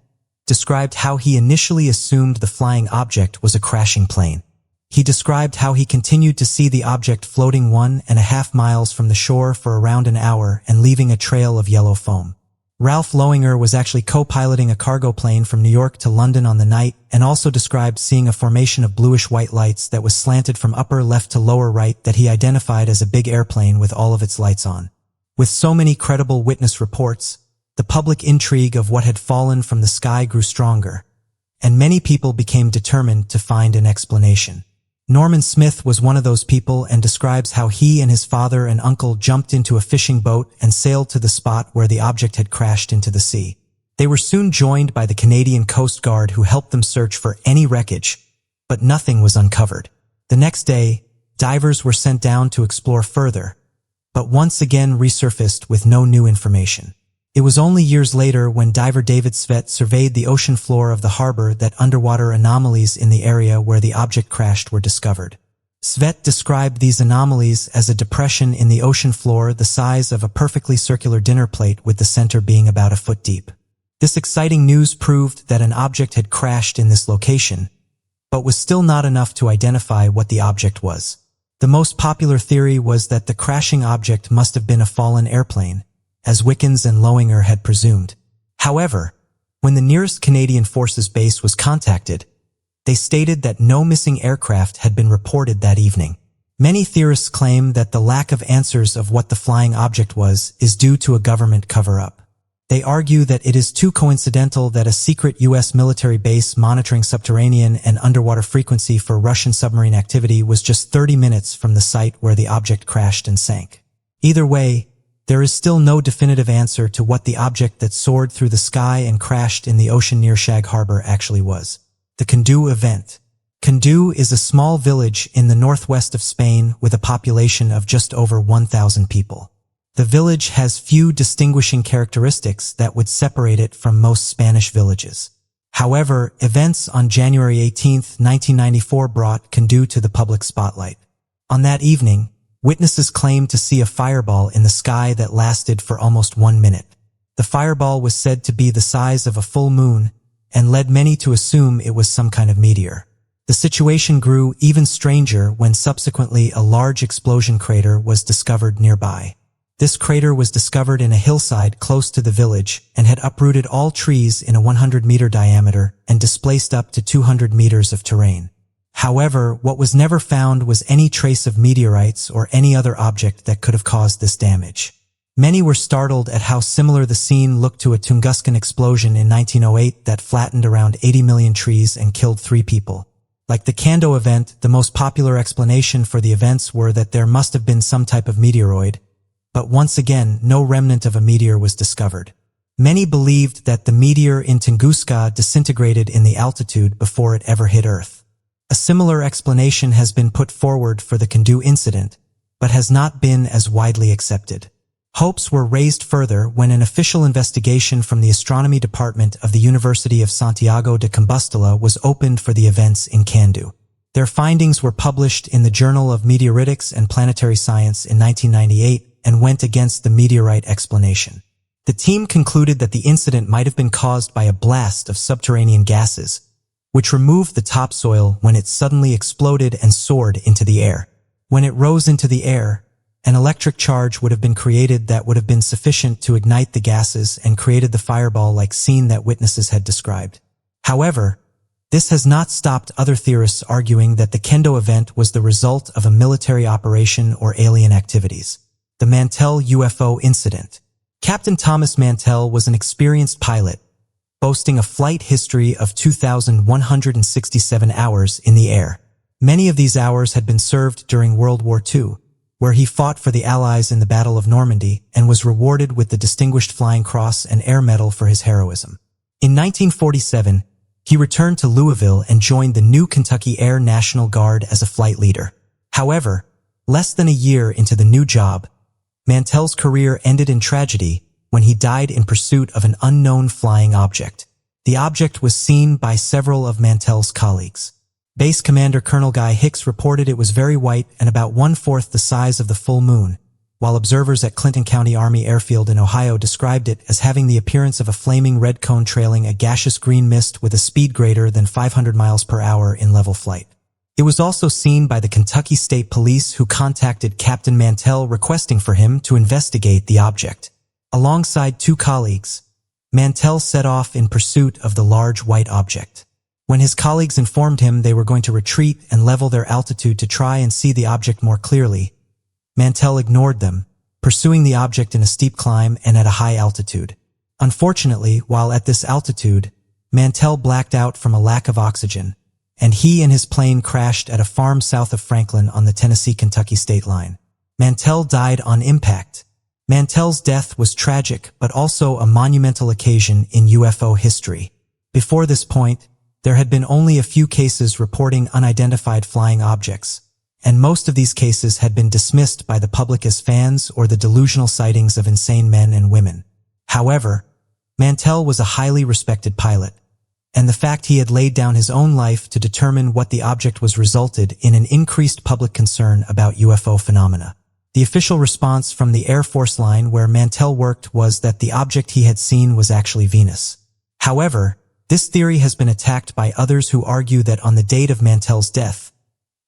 Speaker 1: described how he initially assumed the flying object was a crashing plane. He described how he continued to see the object floating 1.5 miles from the shore for around an hour and leaving a trail of yellow foam. Ralph Lowinger was actually co-piloting a cargo plane from New York to London on the night and also described seeing a formation of bluish-white lights that was slanted from upper left to lower right that he identified as a big airplane with all of its lights on. With so many credible witness reports, the public intrigue of what had fallen from the sky grew stronger, and many people became determined to find an explanation. Norman Smith was one of those people and describes how he and his father and uncle jumped into a fishing boat and sailed to the spot where the object had crashed into the sea. They were soon joined by the Canadian Coast Guard, who helped them search for any wreckage, but nothing was uncovered. The next day, divers were sent down to explore further, but once again resurfaced with no new information. It was only years later, when diver David Svet surveyed the ocean floor of the harbor, that underwater anomalies in the area where the object crashed were discovered. Svet described these anomalies as a depression in the ocean floor the size of a perfectly circular dinner plate, with the center being about 1 foot deep. This exciting news proved that an object had crashed in this location, but was still not enough to identify what the object was. The most popular theory was that the crashing object must have been a fallen airplane, as Wickens and Lowinger had presumed. However, when the nearest Canadian Forces base was contacted, they stated that no missing aircraft had been reported that evening. Many theorists claim that the lack of answers of what the flying object was is due to a government cover-up. They argue that it is too coincidental that a secret U.S. military base monitoring subterranean and underwater frequency for Russian submarine activity was just 30 minutes from the site where the object crashed and sank. Either way, there is still no definitive answer to what the object that soared through the sky and crashed in the ocean near Shag Harbor actually was. The Candú event. Candú is a small village in the northwest of Spain with a population of just over 1,000 people. The village has few distinguishing characteristics that would separate it from most Spanish villages. However, events on January 18, 1994 brought Kandu to the public spotlight. On that evening, witnesses claimed to see a fireball in the sky that lasted for almost 1 minute. The fireball was said to be the size of a full moon and led many to assume it was some kind of meteor. The situation grew even stranger when subsequently a large explosion crater was discovered nearby. This crater was discovered in a hillside close to the village and had uprooted all trees in a 100-meter diameter and displaced up to 200 meters of terrain. However, what was never found was any trace of meteorites or any other object that could have caused this damage. Many were startled at how similar the scene looked to a Tunguska explosion in 1908 that flattened around 80 million trees and killed 3 people. Like the Kandu event, the most popular explanation for the events were that there must have been some type of meteoroid, but once again, no remnant of a meteor was discovered. Many believed that the meteor in Tunguska disintegrated in the altitude before it ever hit Earth. A similar explanation has been put forward for the Kandu incident, but has not been as widely accepted. Hopes were raised further when an official investigation from the astronomy department of the University of Santiago de Compostela was opened for the events in Kandu. Their findings were published in the Journal of Meteoritics and Planetary Science in 1998 and went against the meteorite explanation. The team concluded that the incident might have been caused by a blast of subterranean gases, which removed the topsoil when it suddenly exploded and soared into the air. When it rose into the air, an electric charge would have been created that would have been sufficient to ignite the gases and created the fireball-like scene that witnesses had described. However, this has not stopped other theorists arguing that the Kandu event was the result of a military operation or alien activities. The Mantell UFO incident. Captain Thomas Mantell was an experienced pilot, boasting a flight history of 2,167 hours in the air. Many of these hours had been served during World War II, where he fought for the Allies in the Battle of Normandy and was rewarded with the Distinguished Flying Cross and Air Medal for his heroism. In 1947, he returned to Louisville and joined the new Kentucky Air National Guard as a flight leader. However, less than a year into the new job, Mantell's career ended in tragedy when he died in pursuit of an unknown flying object. The object was seen by several of Mantell's colleagues. Base Commander Colonel Guy Hicks reported it was very white and about 1/4 the size of the full moon, while observers at Clinton County Army Airfield in Ohio described it as having the appearance of a flaming red cone trailing a gaseous green mist with a speed greater than 500 miles per hour in level flight. It was also seen by the Kentucky State Police, who contacted Captain Mantell requesting for him to investigate the object. Alongside 2 colleagues, Mantell set off in pursuit of the large white object. When his colleagues informed him they were going to retreat and level their altitude to try and see the object more clearly, Mantell ignored them, pursuing the object in a steep climb and at a high altitude. Unfortunately, while at this altitude, Mantell blacked out from a lack of oxygen, and he and his plane crashed at a farm south of Franklin on the Tennessee-Kentucky state line. Mantell died on impact. Mantell's death was tragic, but also a monumental occasion in UFO history. Before this point, there had been only a few cases reporting unidentified flying objects, and most of these cases had been dismissed by the public as fans or the delusional sightings of insane men and women. However, Mantell was a highly respected pilot, and the fact he had laid down his own life to determine what the object was resulted in an increased public concern about UFO phenomena. The official response from the Air Force line where Mantell worked was that the object he had seen was actually Venus. However, this theory has been attacked by others who argue that on the date of Mantell's death,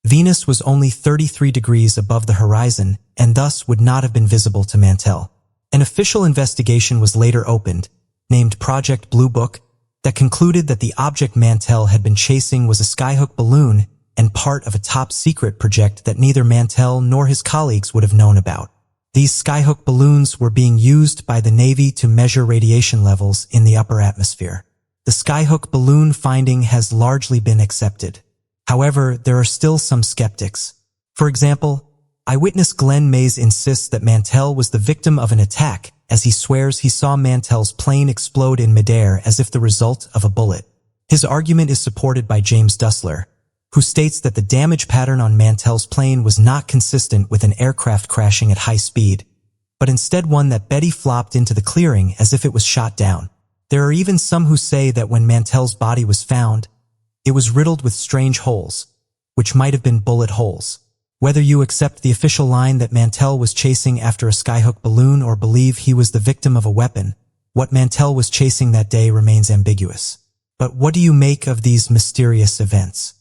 Speaker 1: Venus was only 33 degrees above the horizon and thus would not have been visible to Mantell. An official investigation was later opened, named Project Blue Book, that concluded that the object Mantell had been chasing was a skyhook balloon and part of a top-secret project that neither Mantell nor his colleagues would have known about. These skyhook balloons were being used by the Navy to measure radiation levels in the upper atmosphere. The skyhook balloon finding has largely been accepted. However, there are still some skeptics. For example, eyewitness Glenn Mays insists that Mantell was the victim of an attack, as he swears he saw Mantell's plane explode in midair as if the result of a bullet. His argument is supported by James Dussler, who states that the damage pattern on Mantell's plane was not consistent with an aircraft crashing at high speed, but instead one that Betty flopped into the clearing as if it was shot down. There are even some who say that when Mantell's body was found, it was riddled with strange holes, which might have been bullet holes. Whether you accept the official line that Mantell was chasing after a skyhook balloon or believe he was the victim of a weapon, what Mantell was chasing that day remains ambiguous. But what do you make of these mysterious events?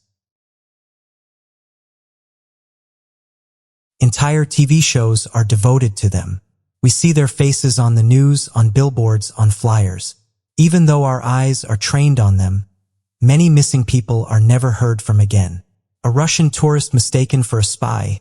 Speaker 1: Entire TV shows are devoted to them. We see their faces on the news, on billboards, on flyers. Even though our eyes are trained on them, many missing people are never heard from again. A Russian tourist mistaken for a spy.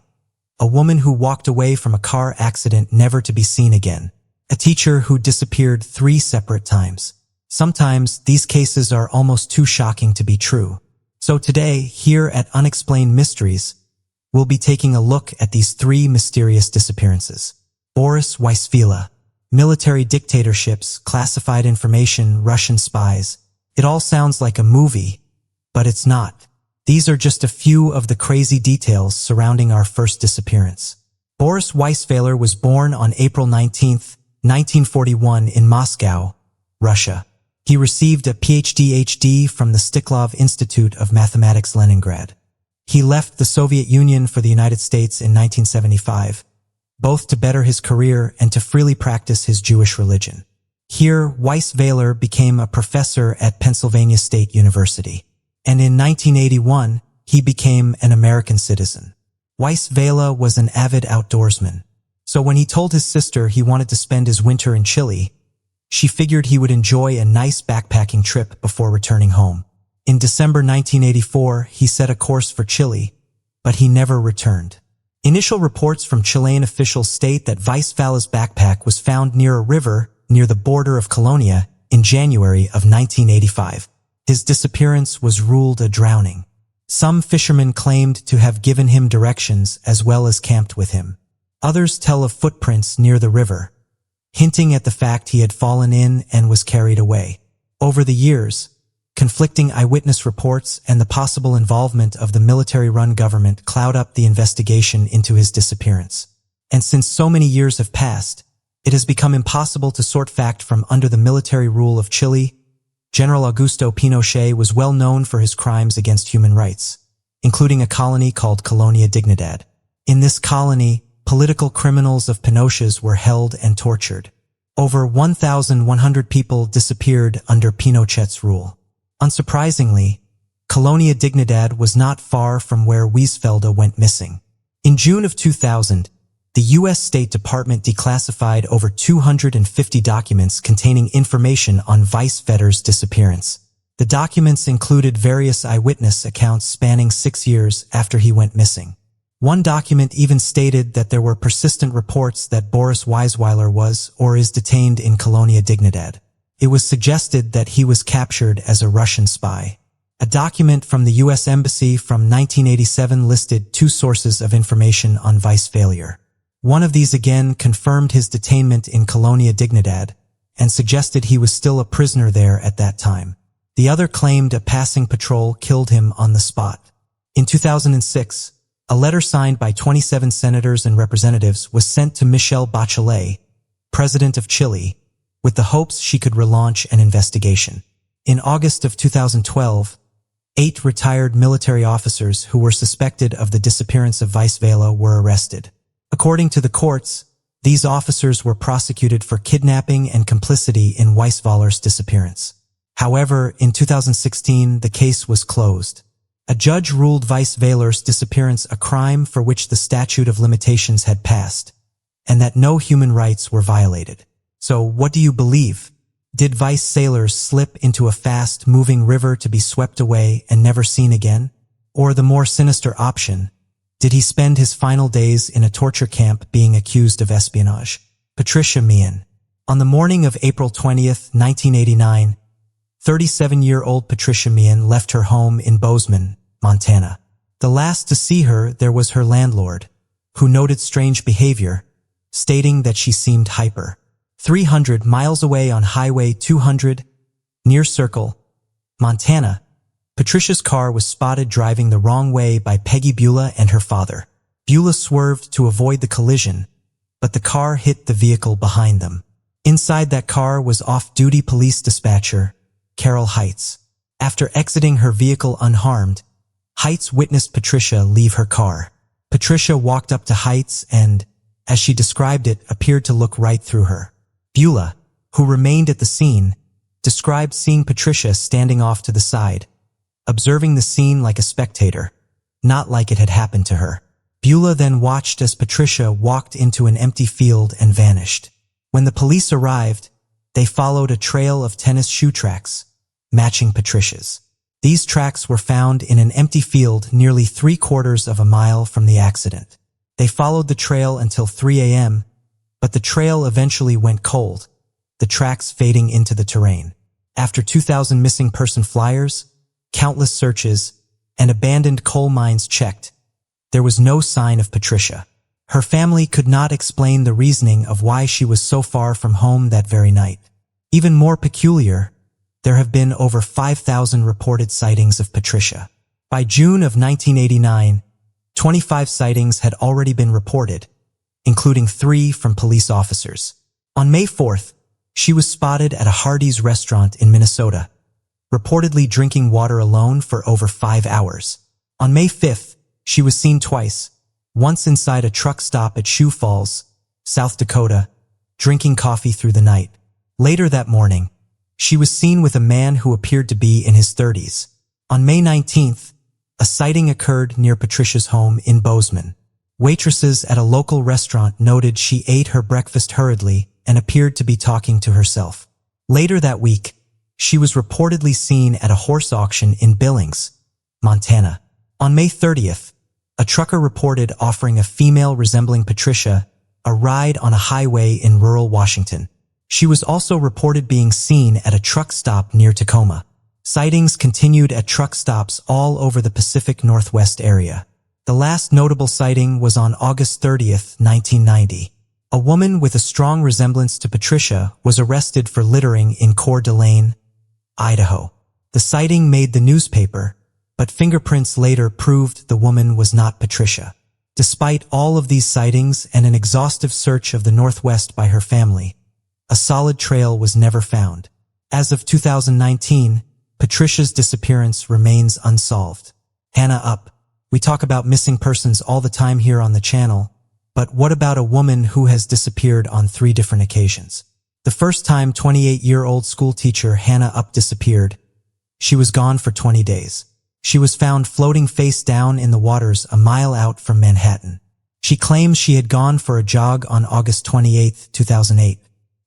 Speaker 1: A woman who walked away from a car accident never to be seen again. A teacher who disappeared 3 separate times. Sometimes these cases are almost too shocking to be true. So today, here at Unexplained Mysteries, we'll be taking a look at these 3 mysterious disappearances. Boris Weissvela, military dictatorships, classified information, Russian spies. It all sounds like a movie, but it's not. These are just a few of the crazy details surrounding our first disappearance. Boris Weissvela was born on April 19, 1941 in Moscow, Russia. He received a PhD from the Stiklov Institute of Mathematics, Leningrad. He left the Soviet Union for the United States in 1975, both to better his career and to freely practice his Jewish religion. Here, Weissvela became a professor at Pennsylvania State University. And in 1981, he became an American citizen. Weissvela was an avid outdoorsman. So when he told his sister he wanted to spend his winter in Chile, she figured he would enjoy a nice backpacking trip before returning home. In December 1984, he set a course for Chile, but he never returned. Initial reports from Chilean officials state that Weissvela's backpack was found near a river near the border of Colonia in January of 1985. His disappearance was ruled a drowning. Some fishermen claimed to have given him directions as well as camped with him. Others tell of footprints near the river, hinting at the fact he had fallen in and was carried away. Over the years, conflicting eyewitness reports and the possible involvement of the military-run government cloud up the investigation into his disappearance. And since so many years have passed, it has become impossible to sort fact from under the military rule of Chile. General Augusto Pinochet was well known for his crimes against human rights, including a colony called Colonia Dignidad. In this colony, political criminals of Pinochet's were held and tortured. Over 1,100 people disappeared under Pinochet's rule. Unsurprisingly, Colonia Dignidad was not far from where Weissvela went missing. In June of 2000, the U.S. State Department declassified over 250 documents containing information on Weissvela's disappearance. The documents included various eyewitness accounts spanning 6 years after he went missing. One document even stated that there were persistent reports that Boris Weissvela was or is detained in Colonia Dignidad. It was suggested that he was captured as a Russian spy. A document from the U.S. Embassy from 1987 listed 2 sources of information on Weissvela. One of these again confirmed his detainment in Colonia Dignidad and suggested he was still a prisoner there at that time. The other claimed a passing patrol killed him on the spot. In 2006, a letter signed by 27 senators and representatives was sent to Michelle Bachelet, president of Chile, with the hopes she could relaunch an investigation. In August of 2012, 8 retired military officers who were suspected of the disappearance of Weissvela were arrested. According to the courts, these officers were prosecuted for kidnapping and complicity in Weissvela's disappearance. However, in 2016, the case was closed. A judge ruled Weissvela's disappearance a crime for which the statute of limitations had passed, and that no human rights were violated. So, what do you believe? Did Weissvela slip into a fast-moving river to be swept away and never seen again? Or the more sinister option, did he spend his final days in a torture camp being accused of espionage? Patricia Meehan. On the morning of April 20th, 1989, 37-year-old Patricia Meehan left her home in Bozeman, Montana. The last to see her there was her landlord, who noted strange behavior, stating that she seemed hyper. 300 miles away on Highway 200, near Circle, Montana, Patricia's car was spotted driving the wrong way by Peggy Beulah and her father. Beulah swerved to avoid the collision, but the car hit the vehicle behind them. Inside that car was off-duty police dispatcher Carol Heights. After exiting her vehicle unharmed, Heights witnessed Patricia leave her car. Patricia walked up to Heights and, as she described it, appeared to look right through her. Beulah, who remained at the scene, described seeing Patricia standing off to the side, observing the scene like a spectator, not like it had happened to her. Beulah then watched as Patricia walked into an empty field and vanished. When the police arrived, they followed a trail of tennis shoe tracks, matching Patricia's. These tracks were found in an empty field nearly 3/4 of a mile from the accident. They followed the trail until 3 a.m., but the trail eventually went cold, the tracks fading into the terrain. After 2,000 missing person flyers, countless searches, and abandoned coal mines checked, there was no sign of Patricia. Her family could not explain the reasoning of why she was so far from home that very night. Even more peculiar, there have been over 5,000 reported sightings of Patricia. By June of 1989, 25 sightings had already been reported, including 3 from police officers. On May 4th, she was spotted at a Hardee's restaurant in Minnesota, reportedly drinking water alone for over 5 hours. On May 5th, she was seen twice, once inside a truck stop at Sioux Falls, South Dakota, drinking coffee through the night. Later that morning, she was seen with a man who appeared to be in his 30s. On May 19th, a sighting occurred near Patricia's home in Bozeman. Waitresses at a local restaurant noted she ate her breakfast hurriedly and appeared to be talking to herself. Later that week, she was reportedly seen at a horse auction in Billings, Montana. On May 30th, a trucker reported offering a female resembling Patricia a ride on a highway in rural Washington. She was also reported being seen at a truck stop near Tacoma. Sightings continued at truck stops all over the Pacific Northwest area. The last notable sighting was on August 30th, 1990. A woman with a strong resemblance to Patricia was arrested for littering in Coeur d'Alene, Idaho. The sighting made the newspaper, but fingerprints later proved the woman was not Patricia. Despite all of these sightings and an exhaustive search of the Northwest by her family, a solid trail was never found. As of 2019, Patricia's disappearance remains unsolved. Hannah Up. We talk about missing persons all the time here on the channel, but what about a woman who has disappeared on 3 different occasions? The first time 28-year-old schoolteacher Hannah Up disappeared, she was gone for 20 days. She was found floating face down in the waters a mile out from Manhattan. She claims she had gone for a jog on August 28, 2008.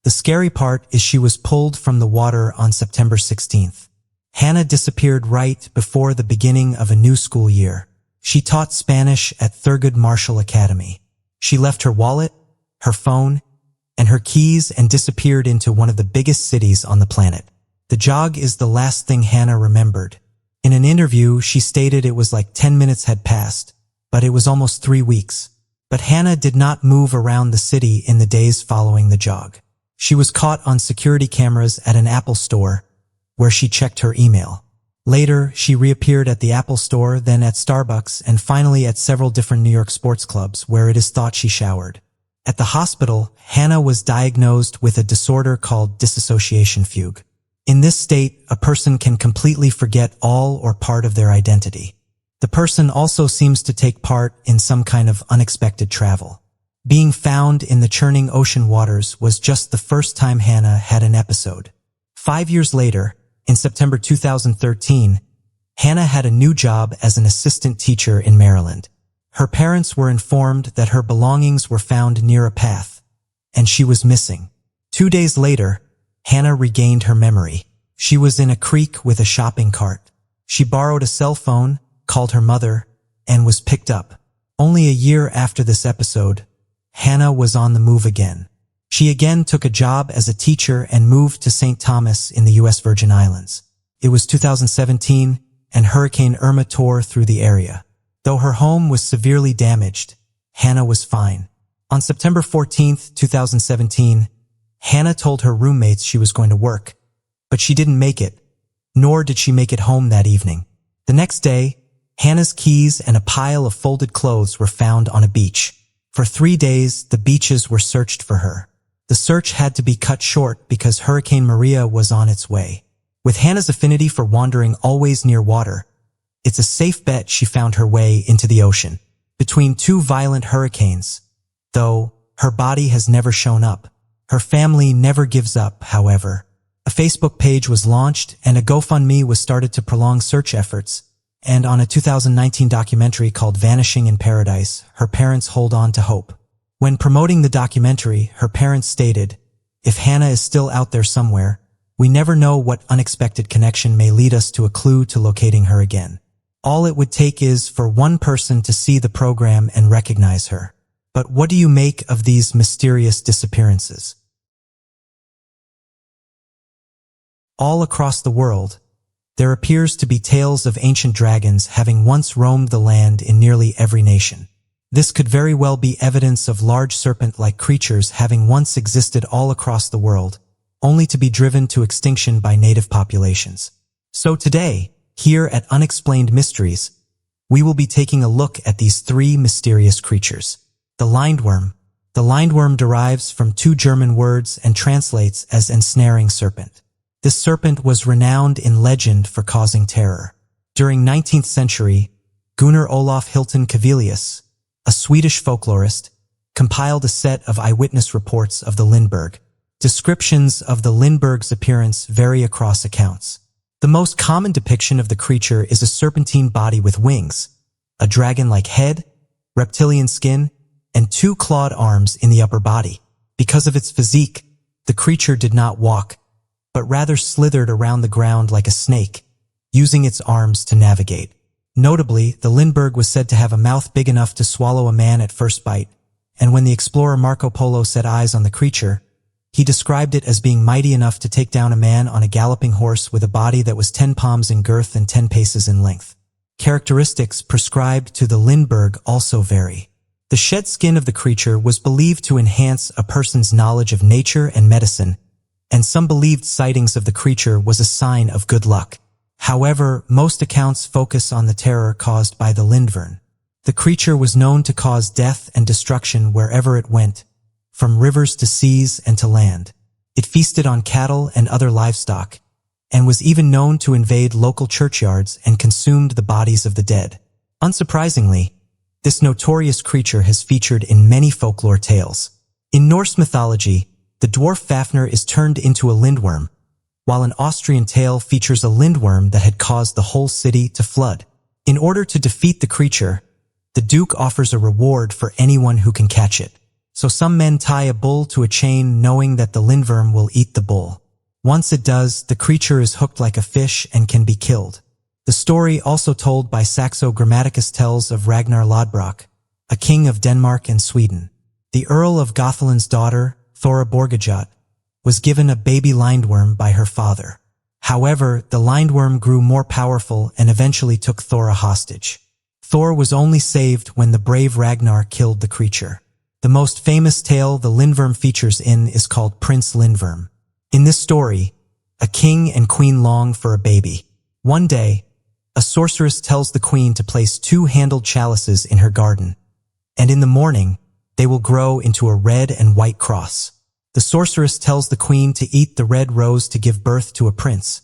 Speaker 1: The scary part is she was pulled from the water on September 16th. Hannah disappeared right before the beginning of a new school year. She taught Spanish at Thurgood Marshall Academy. She left her wallet, her phone, and her keys and disappeared into one of the biggest cities on the planet. The jog is the last thing Hannah remembered. In an interview, she stated it was like 10 minutes had passed, but it was almost 3 weeks. But Hannah did not move around the city in the days following the jog. She was caught on security cameras at an Apple store, where she checked her email. Later, she reappeared at the Apple store, then at Starbucks, and finally at several different New York sports clubs, where it is thought she showered. At the hospital, Hannah was diagnosed with a disorder called dissociation fugue. In this state, a person can completely forget all or part of their identity. The person also seems to take part in some kind of unexpected travel. Being found in the churning ocean waters was just the first time Hannah had an episode. 5 years later, in September 2013, Hannah had a new job as an assistant teacher in Maryland. Her parents were informed that her belongings were found near a path, and she was missing. 2 days later, Hannah regained her memory. She was in a creek with a shopping cart. She borrowed a cell phone, called her mother, and was picked up. Only a year after this episode, Hannah was on the move again. She again took a job as a teacher and moved to St. Thomas in the U.S. Virgin Islands. It was 2017, and Hurricane Irma tore through the area. Though her home was severely damaged, Hannah was fine. On September 14, 2017, Hannah told her roommates she was going to work, but she didn't make it, nor did she make it home that evening. The next day, Hannah's keys and a pile of folded clothes were found on a beach. For 3 days, the beaches were searched for her. The search had to be cut short because Hurricane Maria was on its way. With Hannah's affinity for wandering always near water, it's a safe bet she found her way into the ocean. Between 2 violent hurricanes, though, her body has never shown up. Her family never gives up, however. A Facebook page was launched and a GoFundMe was started to prolong search efforts. And on a 2019 documentary called Vanishing in Paradise, her parents hold on to hope. When promoting the documentary, her parents stated, "If Hannah is still out there somewhere, we never know what unexpected connection may lead us to a clue to locating her again. All it would take is for one person to see the program and recognize her." But what do you make of these mysterious disappearances? All across the world, there appears to be tales of ancient dragons having once roamed the land in nearly every nation. This could very well be evidence of large serpent-like creatures having once existed all across the world, only to be driven to extinction by native populations. So today, here at Unexplained Mysteries, we will be taking a look at these 3 mysterious creatures. The lindworm. The lindworm derives from 2 German words and translates as ensnaring serpent. This serpent was renowned in legend for causing terror. During 19th century, Gunnar Olof Hilton Cavelius, a Swedish folklorist, compiled a set of eyewitness reports of the Lindbergh. Descriptions of the Lindbergh's appearance vary across accounts. The most common depiction of the creature is a serpentine body with wings, a dragon-like head, reptilian skin, and 2 clawed arms in the upper body. Because of its physique, the creature did not walk, but rather slithered around the ground like a snake, using its arms to navigate. Notably, the Lindbergh was said to have a mouth big enough to swallow a man at first bite, and when the explorer Marco Polo set eyes on the creature, he described it as being mighty enough to take down a man on a galloping horse with a body that was 10 palms in girth and 10 paces in length. Characteristics prescribed to the Lindbergh also vary. The shed skin of the creature was believed to enhance a person's knowledge of nature and medicine, and some believed sightings of the creature was a sign of good luck. However, most accounts focus on the terror caused by the Lindvern. The creature was known to cause death and destruction wherever it went, from rivers to seas and to land. It feasted on cattle and other livestock, and was even known to invade local churchyards and consumed the bodies of the dead. Unsurprisingly, this notorious creature has featured in many folklore tales. In Norse mythology, the dwarf Fafnir is turned into a lindworm, while an Austrian tale features a lindworm that had caused the whole city to flood. In order to defeat the creature, the Duke offers a reward for anyone who can catch it. So some men tie a bull to a chain knowing that the lindworm will eat the bull. Once it does, the creature is hooked like a fish and can be killed. The story also told by Saxo Grammaticus tells of Ragnar Lodbrok, a king of Denmark and Sweden. The Earl of Gotheland's daughter, Thora Borgajot, was given a baby lindworm by her father. However, the lindworm grew more powerful and eventually took Thora hostage. Thor was only saved when the brave Ragnar killed the creature. The most famous tale the Lindworm features in is called Prince Lindworm. In this story, a king and queen long for a baby. One day, a sorceress tells the queen to place 2 handled chalices in her garden, and in the morning, they will grow into a red and white cross. The sorceress tells the queen to eat the red rose to give birth to a prince,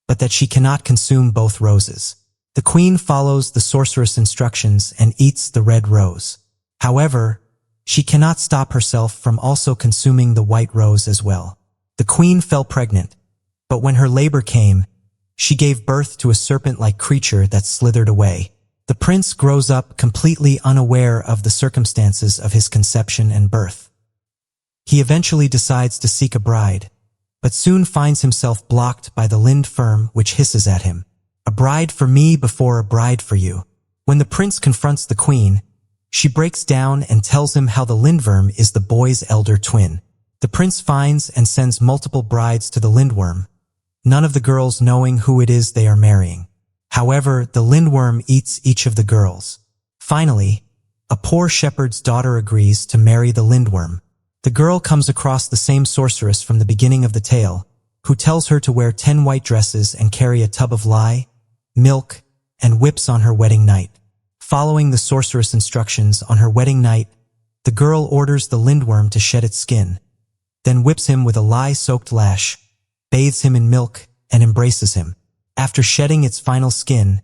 Speaker 1: but that she cannot consume both roses. The queen follows the sorceress' instructions and eats the red rose. However, she cannot stop herself from also consuming the white rose as well. The queen fell pregnant, but when her labor came, she gave birth to a serpent-like creature that slithered away. The prince grows up completely unaware of the circumstances of his conception and birth. He eventually decides to seek a bride, but soon finds himself blocked by the Lind firm which hisses at him. "A bride for me before a bride for you." When the prince confronts the queen, she breaks down and tells him how the lindworm is the boy's elder twin. The prince finds and sends multiple brides to the lindworm, none of the girls knowing who it is they are marrying. However, the lindworm eats each of the girls. Finally, a poor shepherd's daughter agrees to marry the lindworm. The girl comes across the same sorceress from the beginning of the tale, who tells her to wear 10 white dresses and carry a tub of lye, milk, and whips on her wedding night. Following the sorceress' instructions on her wedding night, The girl orders the lindworm to shed its skin, then whips him with a lye-soaked lash, bathes him in milk, and embraces him. After shedding its final skin,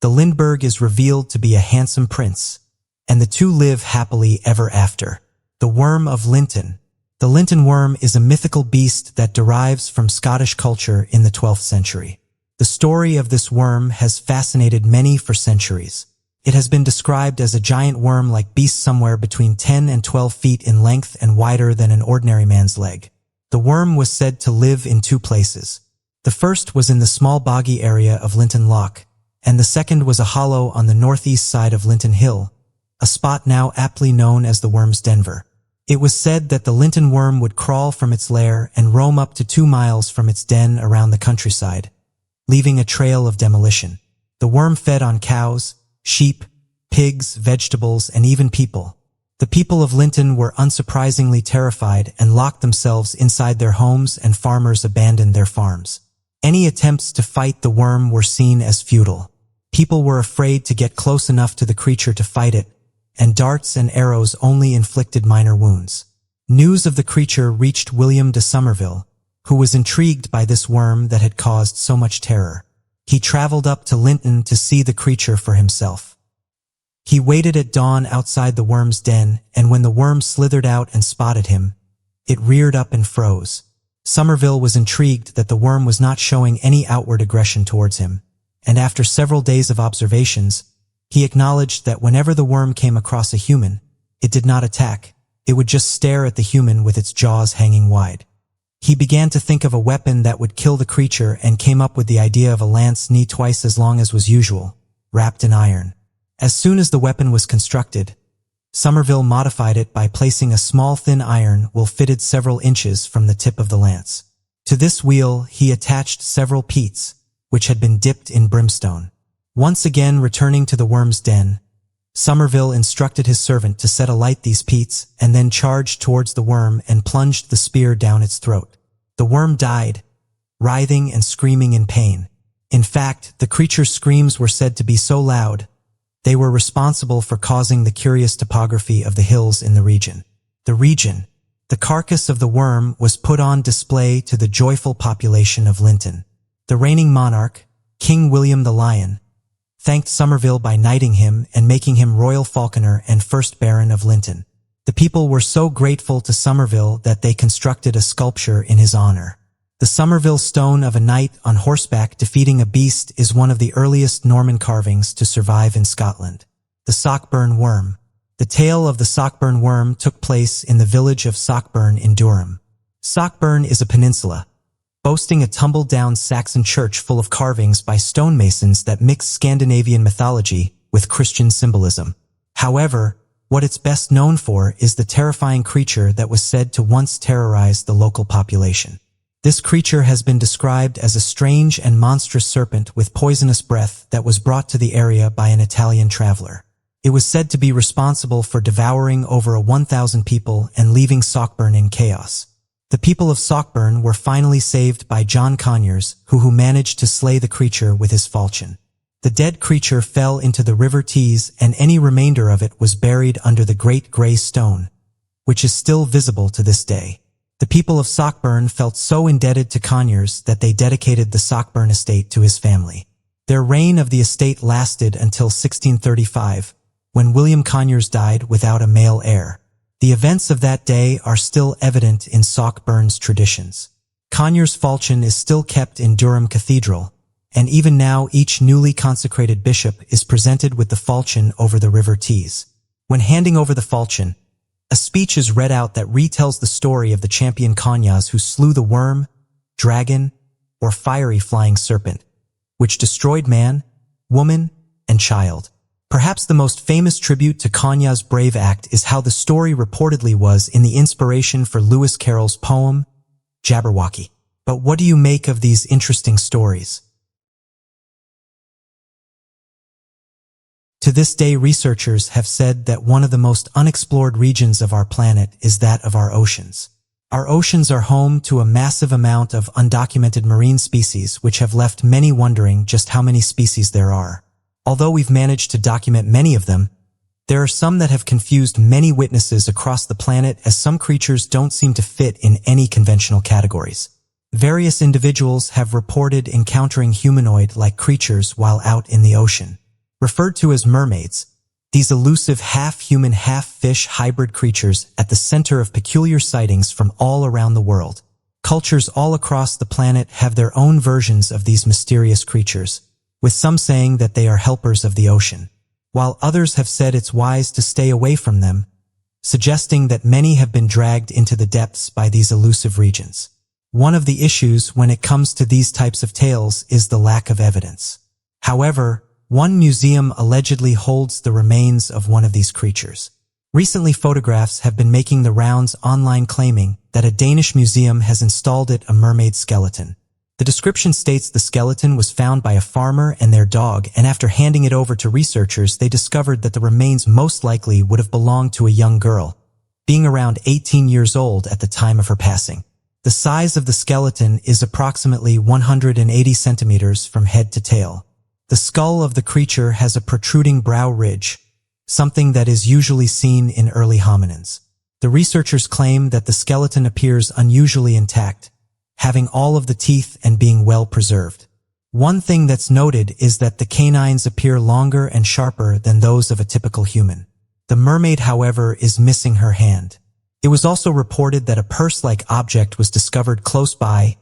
Speaker 1: the Lindbergh is revealed to be a handsome prince, and the two live happily ever after. The Worm of Linton. The Linton worm is a mythical beast that derives from Scottish culture in the 12th century. The story of this worm has fascinated many for centuries. It has been described as a giant worm-like beast somewhere between 10 and 12 feet in length and wider than an ordinary man's leg. The worm was said to live in two places. The first was in the small boggy area of Linton Loch, and the second was a hollow on the northeast side of Linton Hill, a spot now aptly known as the Worm's Denver. It was said that the Linton worm would crawl from its lair and roam up to 2 miles from its den around the countryside, leaving a trail of demolition. The worm fed on cows, sheep, pigs, vegetables, and even people. The people of Linton were unsurprisingly terrified and locked themselves inside their homes, and farmers abandoned their farms. Any attempts to fight the worm were seen as futile. People were afraid to get close enough to the creature to fight it, and darts and arrows only inflicted minor wounds. News of the creature reached William de Somerville, who was intrigued by this worm that had caused so much terror. He traveled up to Linton to see the creature for himself. He waited at dawn outside the worm's den, and when the worm slithered out and spotted him, it reared up and froze. Somerville was intrigued that the worm was not showing any outward aggression towards him, and after several days of observations, he acknowledged that whenever the worm came across a human, it did not attack. It would just stare at the human with its jaws hanging wide. He began to think of a weapon that would kill the creature and came up with the idea of a lance knee twice as long as was usual, wrapped in iron. As soon as the weapon was constructed, Somerville modified it by placing a small thin iron wheel fitted several inches from the tip of the lance. To this wheel he attached several peats, which had been dipped in brimstone. Once again returning to the worm's den, Somerville instructed his servant to set alight these peats and then charged towards the worm and plunged the spear down its throat. The worm died, writhing and screaming in pain. In fact, the creature's screams were said to be so loud, they were responsible for causing the curious topography of the hills in the region. The carcass of the worm was put on display to the joyful population of Linton. The reigning monarch, King William the Lion, thanked Somerville by knighting him and making him Royal Falconer and First Baron of Linton. The people were so grateful to Somerville that they constructed a sculpture in his honor. The Somerville stone of a knight on horseback defeating a beast is one of the earliest Norman carvings to survive in Scotland. The Sockburn Worm. The tale of the Sockburn Worm took place in the village of Sockburn in Durham. Sockburn is a peninsula, boasting a tumble-down Saxon church full of carvings by stonemasons that mix Scandinavian mythology with Christian symbolism. However, what it's best known for is the terrifying creature that was said to once terrorize the local population. This creature has been described as a strange and monstrous serpent with poisonous breath that was brought to the area by an Italian traveler. It was said to be responsible for devouring over 1,000 people and leaving Sockburn in chaos. The people of Sockburn were finally saved by John Conyers, who managed to slay the creature with his falchion. The dead creature fell into the River Tees, and any remainder of it was buried under the Great Grey Stone, which is still visible to this day. The people of Sockburn felt so indebted to Conyers that they dedicated the Sockburn estate to his family. Their reign of the estate lasted until 1635, when William Conyers died without a male heir. The events of that day are still evident in Sockburn's traditions. Conyers' falchion is still kept in Durham Cathedral, and even now each newly consecrated bishop is presented with the falchion over the River Tees. When handing over the falchion, a speech is read out that retells the story of the champion Conyers who slew the worm, dragon, or fiery flying serpent, which destroyed man, woman, and child. Perhaps the most famous tribute to Conyers' brave act is how the story reportedly was in the inspiration for Lewis Carroll's poem, Jabberwocky. But what do you make of these interesting stories? To this day, researchers have said that one of the most unexplored regions of our planet is that of our oceans. Our oceans are home to a massive amount of undocumented marine species, which have left many wondering just how many species there are. Although we've managed to document many of them, There are some that have confused many witnesses across the planet, as some creatures don't seem to fit in any conventional categories. Various individuals have reported encountering humanoid-like creatures while out in the ocean. Referred to as mermaids, these elusive half-human, half-fish hybrid creatures at the center of peculiar sightings from all around the world. Cultures all across the planet have their own versions of these mysterious creatures, with some saying that they are helpers of the ocean, while others have said it's wise to stay away from them, suggesting that many have been dragged into the depths by these elusive regions. One of the issues when it comes to these types of tales is the lack of evidence. However, one museum allegedly holds the remains of one of these creatures. Recently, photographs have been making the rounds online claiming that a Danish museum has installed a mermaid skeleton. The description states the skeleton was found by a farmer and their dog, and after handing it over to researchers, they discovered that the remains most likely would have belonged to a young girl, being around 18 years old at the time of her passing. The size of the skeleton is approximately 180 centimeters from head to tail. The skull of the creature has a protruding brow ridge, something that is usually seen in early hominins. The researchers claim that the skeleton appears unusually intact, having all of the teeth and being well preserved. One thing that's noted is that the canines appear longer and sharper than those of a typical human. The mermaid, however, is missing her hand. It was also reported that a purse-like object was discovered close by,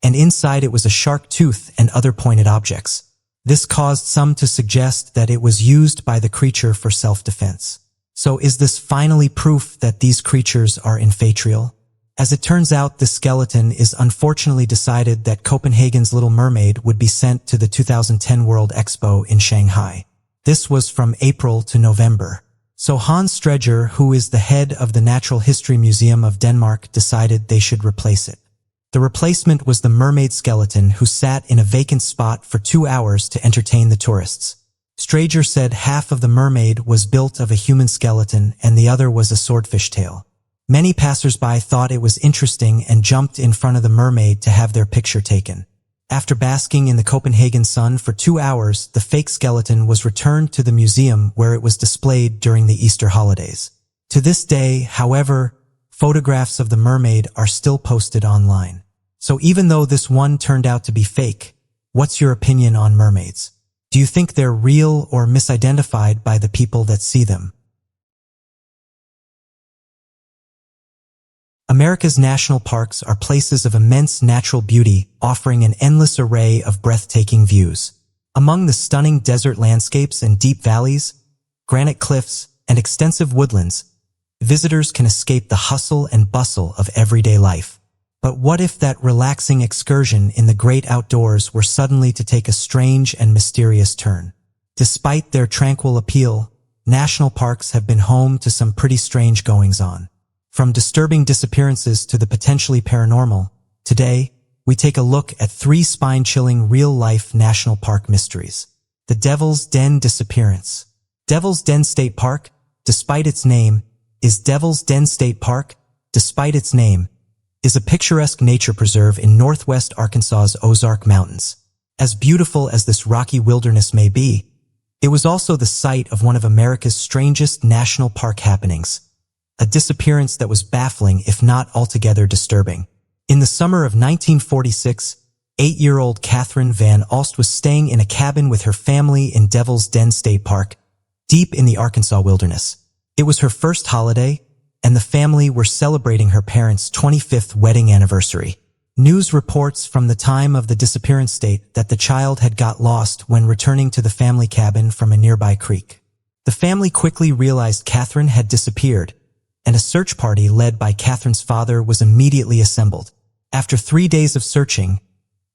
Speaker 1: and inside it was a shark tooth and other pointed objects. This caused some to suggest that it was used by the creature for self-defense. So is this finally proof that these creatures are infatual? As it turns out, the skeleton is unfortunately decided that Copenhagen's Little Mermaid would be sent to the 2010 World Expo in Shanghai. This was from April to November. So Hans Stregger, who is the head of the Natural History Museum of Denmark, decided they should replace it. The replacement was the mermaid skeleton, who sat in a vacant spot for 2 hours to entertain the tourists. Stregger said half of the mermaid was built of a human skeleton and the other was a swordfish tail. Many passers-by thought it was interesting and jumped in front of the mermaid to have their picture taken. After basking in the Copenhagen sun for 2 hours, the fake skeleton was returned to the museum where it was displayed during the Easter holidays. To this day, however, photographs of the mermaid are still posted online. So even though this one turned out to be fake, what's your opinion on mermaids? Do you think they're real or misidentified by the people that see them? America's national parks are places of immense natural beauty, offering an endless array of breathtaking views. Among the stunning desert landscapes and deep valleys, granite cliffs, and extensive woodlands, visitors can escape the hustle and bustle of everyday life. But what if that relaxing excursion in the great outdoors were suddenly to take a strange and mysterious turn? Despite their tranquil appeal, national parks have been home to some pretty strange goings-on. From disturbing disappearances to the potentially paranormal, today, we take a look at 3 spine-chilling real-life national park mysteries. The Devil's Den disappearance. Devil's Den State Park, despite its name, is a picturesque nature preserve in northwest Arkansas's Ozark Mountains. As beautiful as this rocky wilderness may be, it was also the site of one of America's strangest national park happenings, a disappearance that was baffling if not altogether disturbing. In the summer of 1946, 8-year-old Catherine Van Alst was staying in a cabin with her family in Devil's Den State Park, deep in the Arkansas wilderness. It was her first holiday, and the family were celebrating her parents' 25th wedding anniversary. News reports from the time of the disappearance state that the child had got lost when returning to the family cabin from a nearby creek. The family quickly realized Catherine had disappeared, and a search party led by Catherine's father was immediately assembled. After 3 days of searching,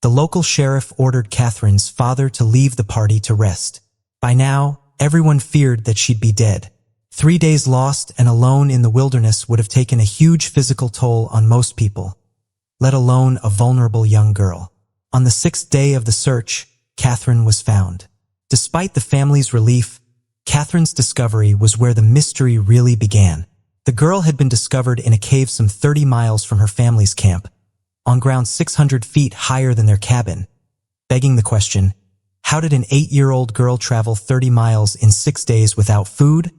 Speaker 1: the local sheriff ordered Catherine's father to leave the party to rest. By now, everyone feared that she'd be dead. 3 days lost and alone in the wilderness would have taken a huge physical toll on most people, let alone a vulnerable young girl. On the 6th day of the search, Catherine was found. Despite the family's relief, Catherine's discovery was where the mystery really began. The girl had been discovered in a cave some 30 miles from her family's camp, on ground 600 feet higher than their cabin, begging the question, how did an 8-year-old girl travel 30 miles in 6 days without food,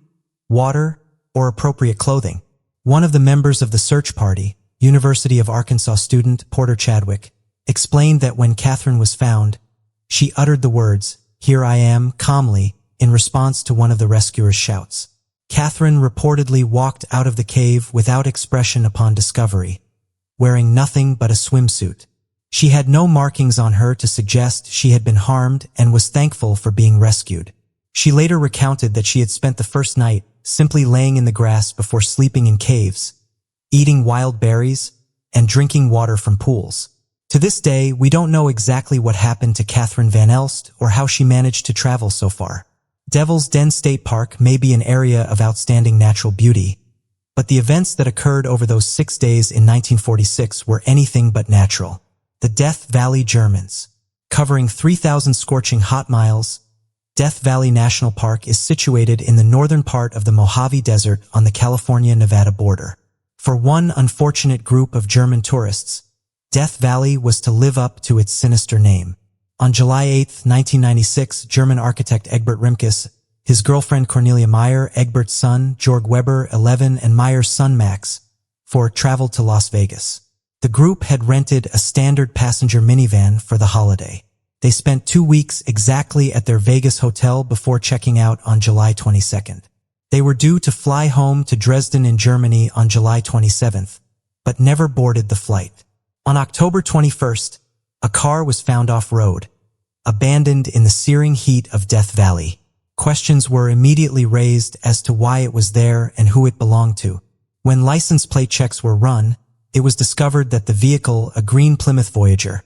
Speaker 1: water, or appropriate clothing. One of the members of the search party, University of Arkansas student Porter Chadwick, explained that when Catherine was found, she uttered the words, "Here I am," calmly, in response to one of the rescuers' shouts. Catherine reportedly walked out of the cave without expression upon discovery, wearing nothing but a swimsuit. She had no markings on her to suggest she had been harmed and was thankful for being rescued. She later recounted that she had spent the first night simply laying in the grass before sleeping in caves, eating wild berries, and drinking water from pools. To this day, we don't know exactly what happened to Catherine Van Elst or how she managed to travel so far. Devil's Den State Park may be an area of outstanding natural beauty, but the events that occurred over those 6 days in 1946 were anything but natural. The Death Valley Germans. Covering 3,000 scorching hot miles, Death Valley National Park is situated in the northern part of the Mojave Desert on the California-Nevada border. For one unfortunate group of German tourists, Death Valley was to live up to its sinister name. On July 8, 1996, German architect Egbert Rimkus, his girlfriend Cornelia Meyer, Egbert's son, Georg Weber, 11, and Meyer's son, Max, traveled to Las Vegas. The group had rented a standard passenger minivan for the holiday. They spent 2 weeks exactly at their Vegas hotel before checking out on July 22nd. They were due to fly home to Dresden in Germany on July 27th, but never boarded the flight. On October 21st, a car was found off-road, abandoned in the searing heat of Death Valley. Questions were immediately raised as to why it was there and who it belonged to. When license plate checks were run, it was discovered that the vehicle, a green Plymouth Voyager,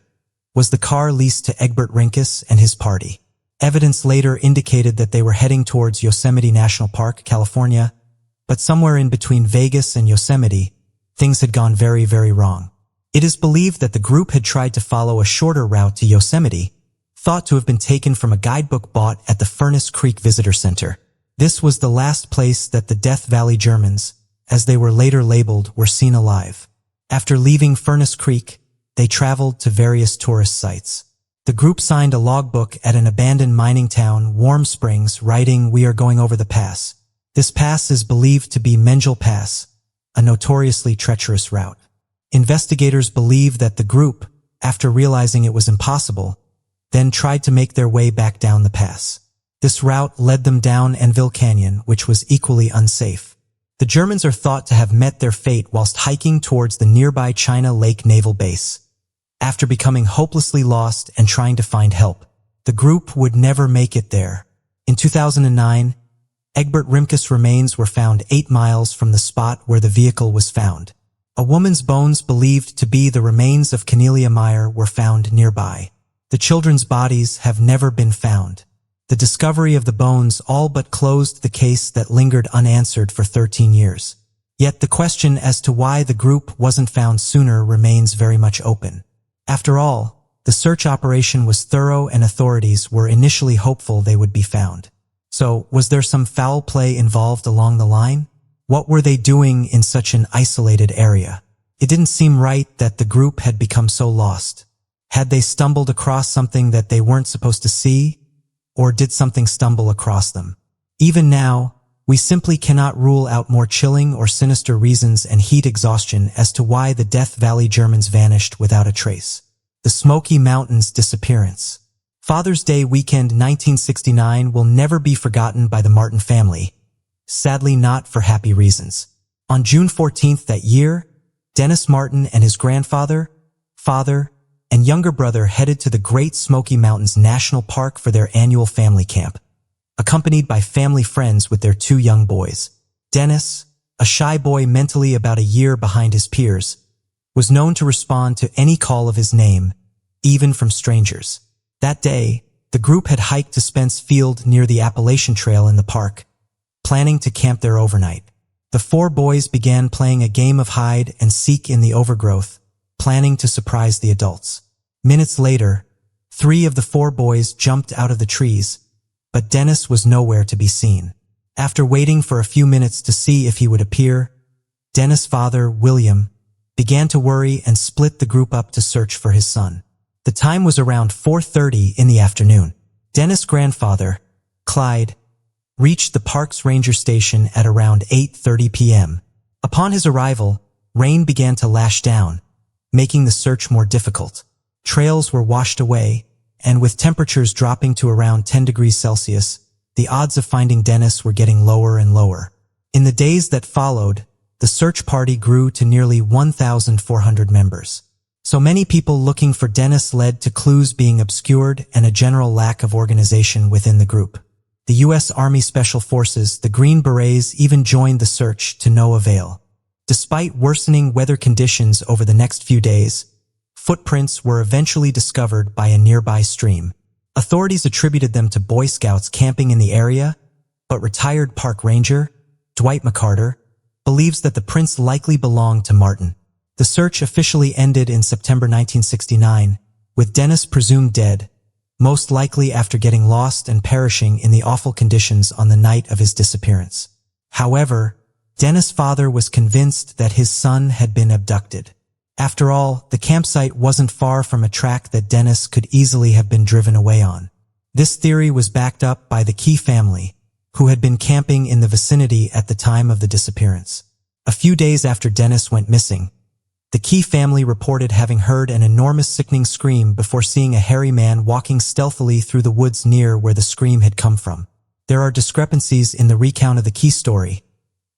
Speaker 1: was the car leased to Egbert Rimkus and his party. Evidence later indicated that they were heading towards Yosemite National Park, California, but somewhere in between Vegas and Yosemite, things had gone very, very wrong. It is believed that the group had tried to follow a shorter route to Yosemite, thought to have been taken from a guidebook bought at the Furnace Creek Visitor Center. This was the last place that the Death Valley Germans, as they were later labeled, were seen alive. After leaving Furnace Creek, they traveled to various tourist sites. The group signed a logbook at an abandoned mining town, Warm Springs, writing, "We are going over the pass." This pass is believed to be Mengel Pass, a notoriously treacherous route. Investigators believe that the group, after realizing it was impossible, then tried to make their way back down the pass. This route led them down Enville Canyon, which was equally unsafe. The Germans are thought to have met their fate whilst hiking towards the nearby China Lake Naval Base. After becoming hopelessly lost and trying to find help, the group would never make it there. In 2009, Egbert Rimkus' remains were found 8 miles from the spot where the vehicle was found. A woman's bones believed to be the remains of Cornelia Meyer were found nearby. The children's bodies have never been found. The discovery of the bones all but closed the case that lingered unanswered for 13 years. Yet the question as to why the group wasn't found sooner remains very much open. After all, the search operation was thorough and authorities were initially hopeful they would be found. So, was there some foul play involved along the line? What were they doing in such an isolated area? It didn't seem right that the group had become so lost. Had they stumbled across something that they weren't supposed to see? Or did something stumble across them? Even now, we simply cannot rule out more chilling or sinister reasons and heat exhaustion as to why the Death Valley Germans vanished without a trace. The Smoky Mountains disappearance. Father's Day weekend 1969 will never be forgotten by the Martin family. Sadly not for happy reasons. On June 14th that year, Dennis Martin and his grandfather, father, and younger brother headed to the Great Smoky Mountains National Park for their annual family camp, accompanied by family friends with their 2 young boys. Dennis, a shy boy mentally about a year behind his peers, was known to respond to any call of his name, even from strangers. That day, the group had hiked to Spence Field near the Appalachian Trail in the park, planning to camp there overnight. The 4 boys began playing a game of hide and seek in the overgrowth, planning to surprise the adults. Minutes later, 3 of the 4 boys jumped out of the trees, but Dennis was nowhere to be seen. After waiting for a few minutes to see if he would appear, Dennis' father, William, began to worry and split the group up to search for his son. The time was around 4:30 in the afternoon. Dennis' grandfather, Clyde, reached the park's ranger station at around 8:30 p.m. Upon his arrival, rain began to lash down, making the search more difficult. Trails were washed away, and with temperatures dropping to around 10 degrees Celsius, the odds of finding Dennis were getting lower and lower. In the days that followed, the search party grew to nearly 1,400 members. So many people looking for Dennis led to clues being obscured and a general lack of organization within the group. The U.S. Army Special Forces, the Green Berets, even joined the search to no avail. Despite worsening weather conditions over the next few days, footprints were eventually discovered by a nearby stream. Authorities attributed them to Boy Scouts camping in the area, but retired park ranger, Dwight McCarter, believes that the prints likely belonged to Martin. The search officially ended in September 1969, with Dennis presumed dead, most likely after getting lost and perishing in the awful conditions on the night of his disappearance. However, Dennis' father was convinced that his son had been abducted. After all, the campsite wasn't far from a track that Dennis could easily have been driven away on. This theory was backed up by the Key family, who had been camping in the vicinity at the time of the disappearance. A few days after Dennis went missing, the Key family reported having heard an enormous sickening scream before seeing a hairy man walking stealthily through the woods near where the scream had come from. There are discrepancies in the recount of the Key story,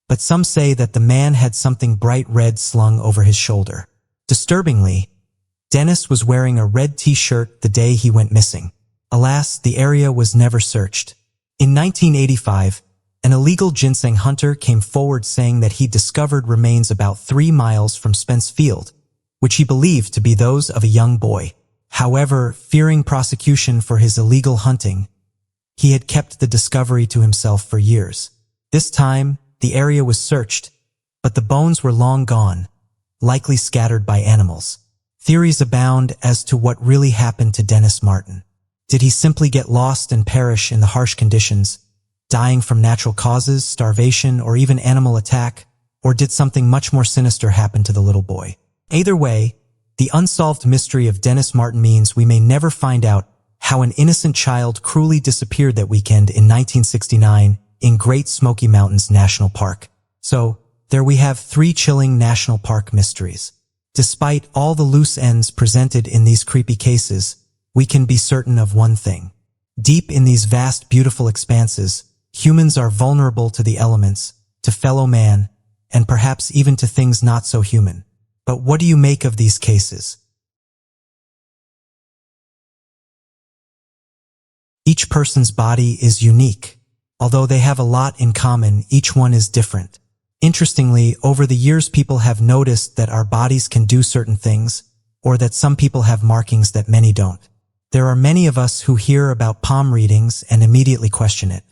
Speaker 1: but some say that the man had something bright red slung over his shoulder. Disturbingly, Dennis was wearing a red t-shirt the day he went missing. Alas, the area was never searched. In 1985, an illegal ginseng hunter came forward saying that he discovered remains about 3 miles from Spence Field, which he believed to be those of a young boy. However, fearing prosecution for his illegal hunting, he had kept the discovery to himself for years. This time, the area was searched, but the bones were long gone, likely scattered by animals. Theories abound as to what really happened to Dennis Martin. Did he simply get lost and perish in the harsh conditions, dying from natural causes, starvation, or even animal attack? Or did something much more sinister happen to the little boy? Either way, the unsolved mystery of Dennis Martin means we may never find out how an innocent child cruelly disappeared that weekend in 1969 in Great Smoky Mountains National Park. So, there we have 3 chilling national park mysteries. Despite all the loose ends presented in these creepy cases, we can be certain of one thing. Deep in these vast, beautiful expanses, humans are vulnerable to the elements, to fellow man, and perhaps even to things not so human. But what do you make of these cases? Each person's body is unique. Although they have a lot in common, each one is different. Interestingly, over the years people have noticed that our bodies can do certain things, or that some people have markings that many don't. There are many of us who hear about palm readings and immediately question it.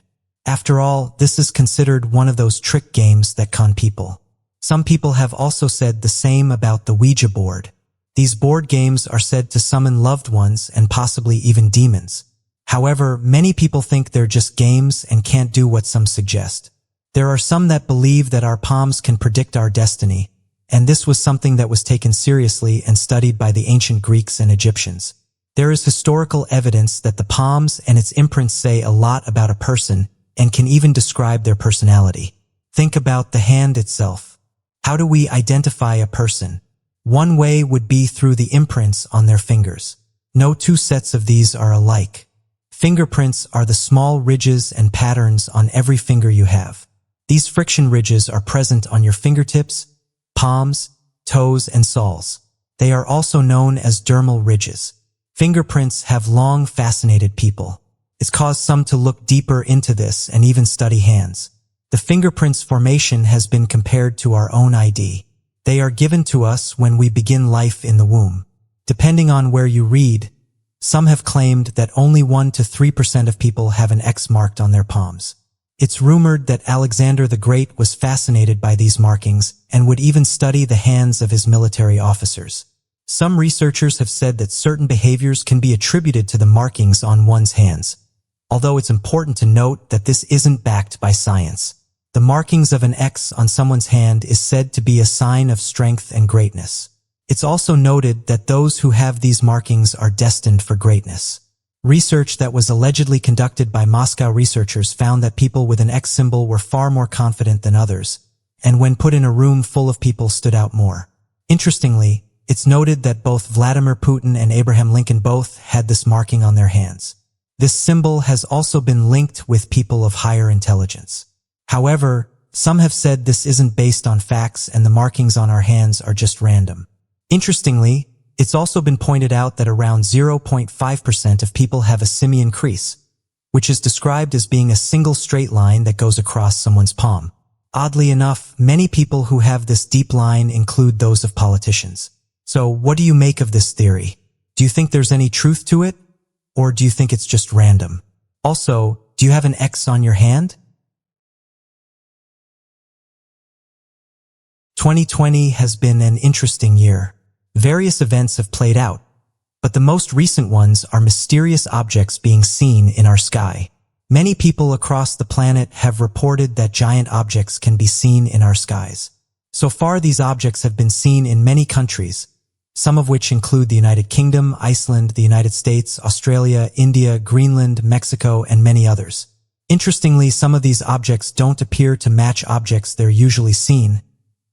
Speaker 1: After all, this is considered one of those trick games that con people. Some people have also said the same about the Ouija board. These board games are said to summon loved ones and possibly even demons. However, many people think they're just games and can't do what some suggest. There are some that believe that our palms can predict our destiny, and this was something that was taken seriously and studied by the ancient Greeks and Egyptians. There is historical evidence that the palms and its imprints say a lot about a person and can even describe their personality. Think about the hand itself. How do we identify a person? One way would be through the imprints on their fingers. No 2 sets of these are alike. Fingerprints are the small ridges and patterns on every finger you have. These friction ridges are present on your fingertips, palms, toes, and soles. They are also known as dermal ridges. Fingerprints have long fascinated people. It's caused some to look deeper into this and even study hands. The fingerprints formation has been compared to our own ID. They are given to us when we begin life in the womb. Depending on where you read, some have claimed that only 1 to 3% of people have an X marked on their palms. It's rumored that Alexander the Great was fascinated by these markings and would even study the hands of his military officers. Some researchers have said that certain behaviors can be attributed to the markings on one's hands, although it's important to note that this isn't backed by science. The markings of an X on someone's hand is said to be a sign of strength and greatness. It's also noted that those who have these markings are destined for greatness. Research that was allegedly conducted by Moscow researchers found that people with an X symbol were far more confident than others, and when put in a room full of people stood out more. Interestingly, it's noted that both Vladimir Putin and Abraham Lincoln both had this marking on their hands. This symbol has also been linked with people of higher intelligence. However, some have said this isn't based on facts and the markings on our hands are just random. Interestingly, it's also been pointed out that around 0.5% of people have a simian crease, which is described as being a single straight line that goes across someone's palm. Oddly enough, many people who have this deep line include those of politicians. So what do you make of this theory? Do you think there's any truth to it? Or do you think it's just random? Also, do you have an X on your hand? 2020 has been an interesting year. Various events have played out, but the most recent ones are mysterious objects being seen in our sky. Many people across the planet have reported that giant objects can be seen in our skies. So far, these objects have been seen in many countries, some of which include the United Kingdom, Iceland, the United States, Australia, India, Greenland, Mexico, and many others. Interestingly, some of these objects don't appear to match objects they're usually seen,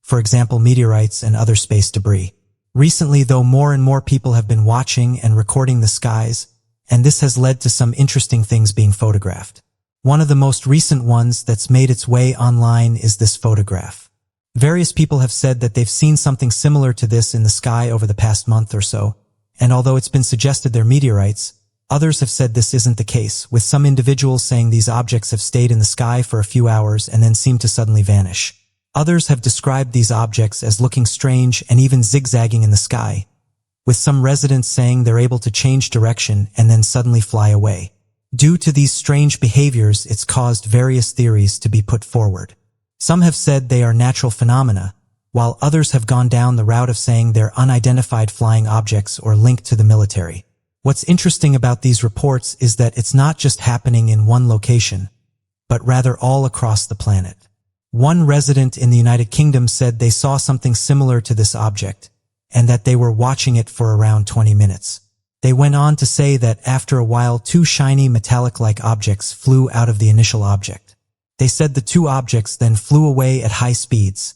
Speaker 1: for example, meteorites and other space debris. Recently, though, more and more people have been watching and recording the skies, and this has led to some interesting things being photographed. One of the most recent ones that's made its way online is this photograph. Various people have said that they've seen something similar to this in the sky over the past month or so, and although it's been suggested they're meteorites, others have said this isn't the case, with some individuals saying these objects have stayed in the sky for a few hours and then seem to suddenly vanish. Others have described these objects as looking strange and even zigzagging in the sky, with some residents saying they're able to change direction and then suddenly fly away. Due to these strange behaviors, it's caused various theories to be put forward. Some have said they are natural phenomena, while others have gone down the route of saying they're unidentified flying objects or linked to the military. What's interesting about these reports is that it's not just happening in one location, but rather all across the planet. One resident in the United Kingdom said they saw something similar to this object, and that they were watching it for around 20 minutes. They went on to say that after a while, two shiny metallic-like objects flew out of the initial object. They said the two objects then flew away at high speeds,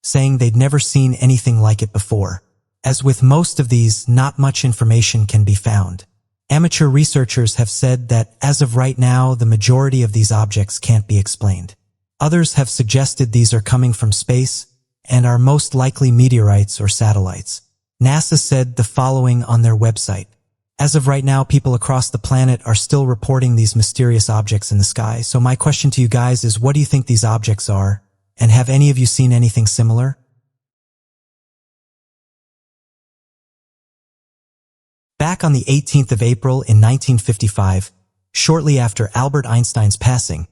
Speaker 1: saying they'd never seen anything like it before. As with most of these, not much information can be found. Amateur researchers have said that, as of right now, the majority of these objects can't be explained. Others have suggested these are coming from space and are most likely meteorites or satellites. NASA said the following on their website. As of right now, people across the planet are still reporting these mysterious objects in the sky. So my question to you guys is, what do you think these objects are? And have any of you seen anything similar? Back on the 18th of April in 1955, shortly after Albert Einstein's passing,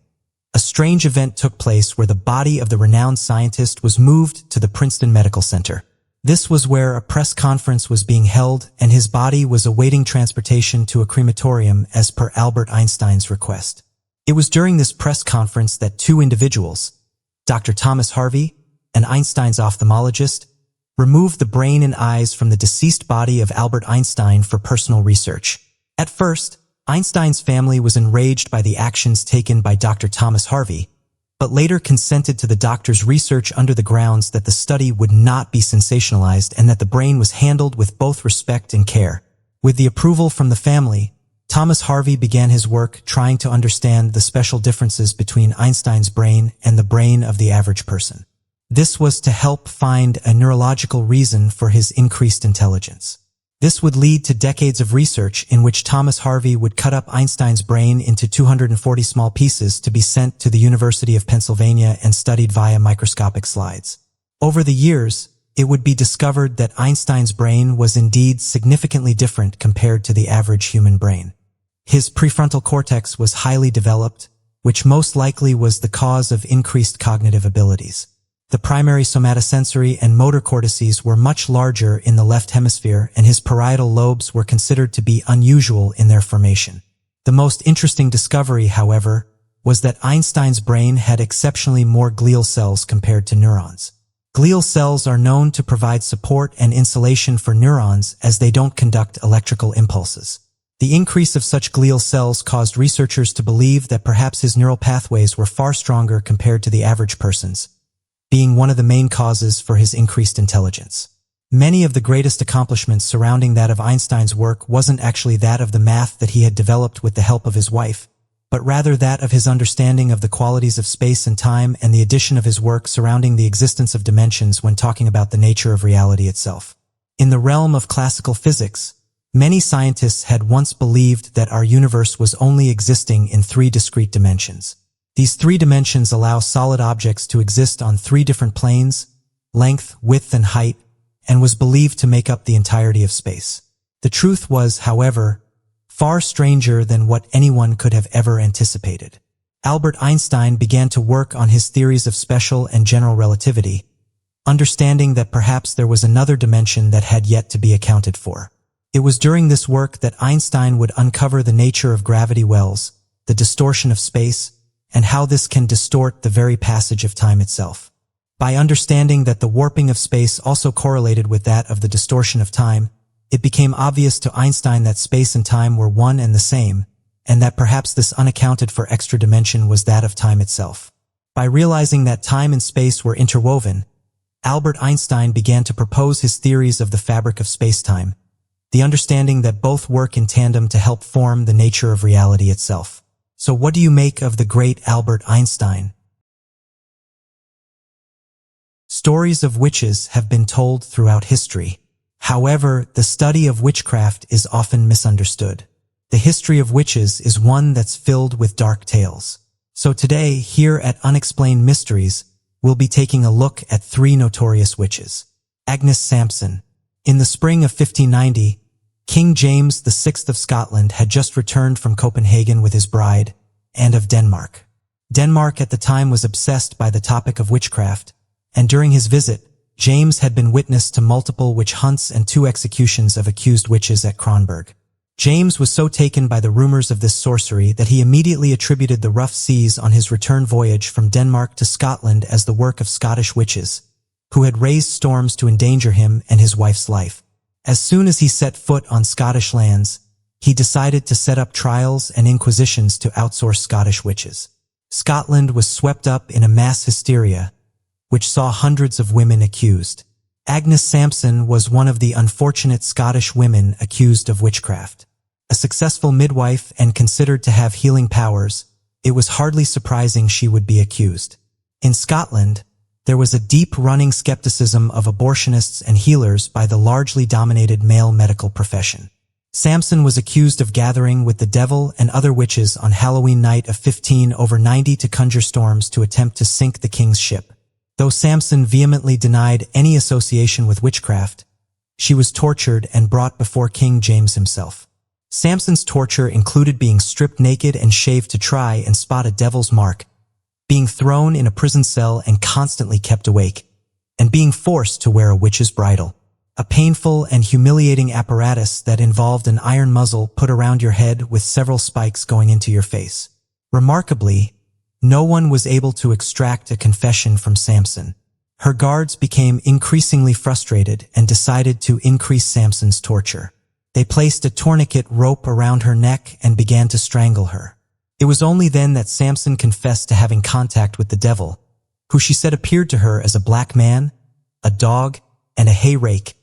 Speaker 1: a strange event took place where the body of the renowned scientist was moved to the Princeton Medical Center. This was where a press conference was being held, and his body was awaiting transportation to a crematorium as per Albert Einstein's request. It was during this press conference that two individuals, Dr. Thomas Harvey, an Einstein's ophthalmologist, removed the brain and eyes from the deceased body of Albert Einstein for personal research. At first, Einstein's family was enraged by the actions taken by Dr. Thomas Harvey, but later consented to the doctor's research under the grounds that the study would not be sensationalized and that the brain was handled with both respect and care. With the approval from the family, Thomas Harvey began his work trying to understand the special differences between Einstein's brain and the brain of the average person. This was to help find a neurological reason for his increased intelligence. This would lead to decades of research in which Thomas Harvey would cut up Einstein's brain into 240 small pieces to be sent to the University of Pennsylvania and studied via microscopic slides. Over the years, it would be discovered that Einstein's brain was indeed significantly different compared to the average human brain. His prefrontal cortex was highly developed, which most likely was the cause of increased cognitive abilities. The primary somatosensory and motor cortices were much larger in the left hemisphere, and his parietal lobes were considered to be unusual in their formation. The most interesting discovery, however, was that Einstein's brain had exceptionally more glial cells compared to neurons. Glial cells are known to provide support and insulation for neurons as they don't conduct electrical impulses. The increase of such glial cells caused researchers to believe that perhaps his neural pathways were far stronger compared to the average person's, being one of the main causes for his increased intelligence. Many of the greatest accomplishments surrounding that of Einstein's work wasn't actually that of the math that he had developed with the help of his wife, but rather that of his understanding of the qualities of space and time and the addition of his work surrounding the existence of dimensions when talking about the nature of reality itself. In the realm of classical physics, many scientists had once believed that our universe was only existing in 3 discrete dimensions. These 3 dimensions allow solid objects to exist on 3 different planes, length, width, and height, and was believed to make up the entirety of space. The truth was, however, far stranger than what anyone could have ever anticipated. Albert Einstein began to work on his theories of special and general relativity, understanding that perhaps there was another dimension that had yet to be accounted for. It was during this work that Einstein would uncover the nature of gravity wells, the distortion of space, and how this can distort the very passage of time itself. By understanding that the warping of space also correlated with that of the distortion of time, it became obvious to Einstein that space and time were one and the same, and that perhaps this unaccounted for extra dimension was that of time itself. By realizing that time and space were interwoven, Albert Einstein began to propose his theories of the fabric of space-time, the understanding that both work in tandem to help form the nature of reality itself. So what do you make of the great Albert Einstein? Stories of witches have been told throughout history. However, the study of witchcraft is often misunderstood. The history of witches is one that's filled with dark tales. So today, here at Unexplained Mysteries, we'll be taking a look at 3 notorious witches. Agnes Sampson. In the spring of 1590, King James VI of Scotland had just returned from Copenhagen with his bride, Anne of Denmark. Denmark at the time was obsessed by the topic of witchcraft, and during his visit, James had been witness to multiple witch hunts and 2 executions of accused witches at Kronborg. James was so taken by the rumors of this sorcery that he immediately attributed the rough seas on his return voyage from Denmark to Scotland as the work of Scottish witches, who had raised storms to endanger him and his wife's life. As soon as he set foot on Scottish lands, he decided to set up trials and inquisitions to outsource Scottish witches. Scotland was swept up in a mass hysteria, which saw hundreds of women accused. Agnes Sampson was one of the unfortunate Scottish women accused of witchcraft. A successful midwife and considered to have healing powers, it was hardly surprising she would be accused. In Scotland, there was a deep-running skepticism of abortionists and healers by the largely dominated male medical profession. Sampson was accused of gathering with the devil and other witches on Halloween night of 1590 to conjure storms to attempt to sink the king's ship. Though Sampson vehemently denied any association with witchcraft, she was tortured and brought before King James himself. Sampson's torture included being stripped naked and shaved to try and spot a devil's mark, being thrown in a prison cell and constantly kept awake, and being forced to wear a witch's bridle, a painful and humiliating apparatus that involved an iron muzzle put around your head with several spikes going into your face. Remarkably, no one was able to extract a confession from Sampson. Her guards became increasingly frustrated and decided to increase Sampson's torture. They placed a tourniquet rope around her neck and began to strangle her. It was only then that Sampson confessed to having contact with the devil, who she said appeared to her as a black man, a dog, and a hay rake,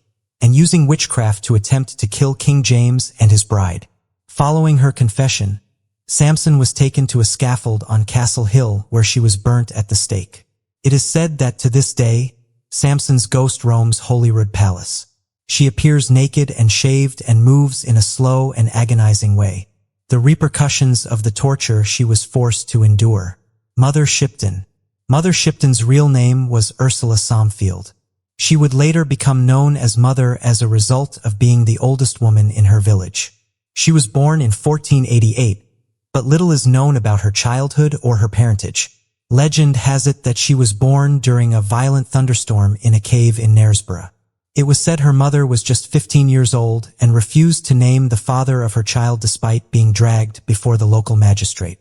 Speaker 1: and using witchcraft to attempt to kill King James and his bride. Following her confession, Sampson was taken to a scaffold on Castle Hill where she was burnt at the stake. It is said that to this day, Sampson's ghost roams Holyrood Palace. She appears naked and shaved and moves in a slow and agonizing way. The repercussions of the torture she was forced to endure. Mother Shipton. Mother Shipton's real name was Ursula Somfield. She would later become known as Mother as a result of being the oldest woman in her village. She was born in 1488, but little is known about her childhood or her parentage. Legend has it that she was born during a violent thunderstorm in a cave in Knaresborough. It was said her mother was just 15 years old and refused to name the father of her child despite being dragged before the local magistrate.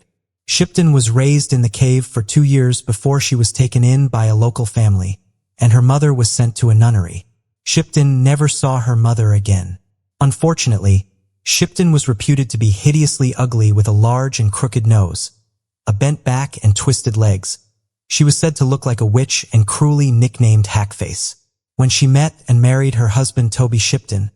Speaker 1: Shipton was raised in the cave for 2 years before she was taken in by a local family, and her mother was sent to a nunnery. Shipton never saw her mother again. Unfortunately, Shipton was reputed to be hideously ugly with a large and crooked nose, a bent back and twisted legs. She was said to look like a witch and cruelly nicknamed Hackface. When she met and married her husband Toby Shipton,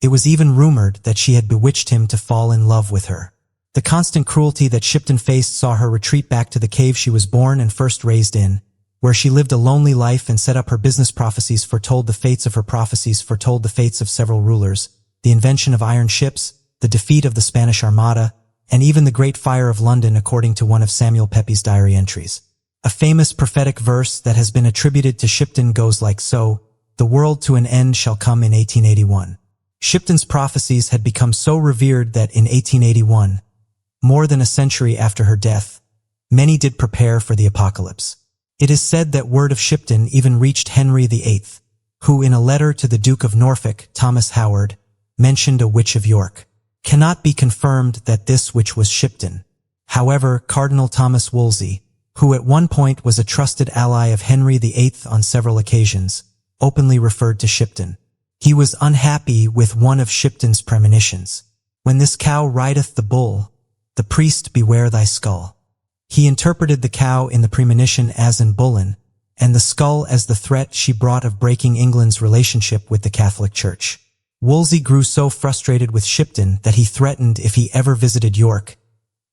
Speaker 1: it was even rumored that she had bewitched him to fall in love with her. The constant cruelty that Shipton faced saw her retreat back to the cave she was born and first raised in, where she lived a lonely life and set up her business. Prophecies foretold the fates of her prophecies foretold the fates of several rulers, the invention of iron ships, the defeat of the Spanish Armada, and even the Great Fire of London, according to one of Samuel Pepys' diary entries. A famous prophetic verse that has been attributed to Shipton goes like so: "The world to an end shall come in 1881. Shipton's prophecies had become so revered that in 1881, more than a century after her death, many did prepare for the apocalypse. It is said that word of Shipton even reached Henry VIII, who in a letter to the Duke of Norfolk, Thomas Howard, mentioned a witch of York. Cannot be confirmed that this witch was Shipton. However, Cardinal Thomas Wolsey, who at one point was a trusted ally of Henry VIII on several occasions, openly referred to Shipton. He was unhappy with one of Shipton's premonitions. "When this cow rideth the bull, the priest beware thy skull." He interpreted the cow in the premonition as an bullen, and the skull as the threat she brought of breaking England's relationship with the Catholic Church. Wolsey grew so frustrated with Shipton that he threatened if he ever visited York,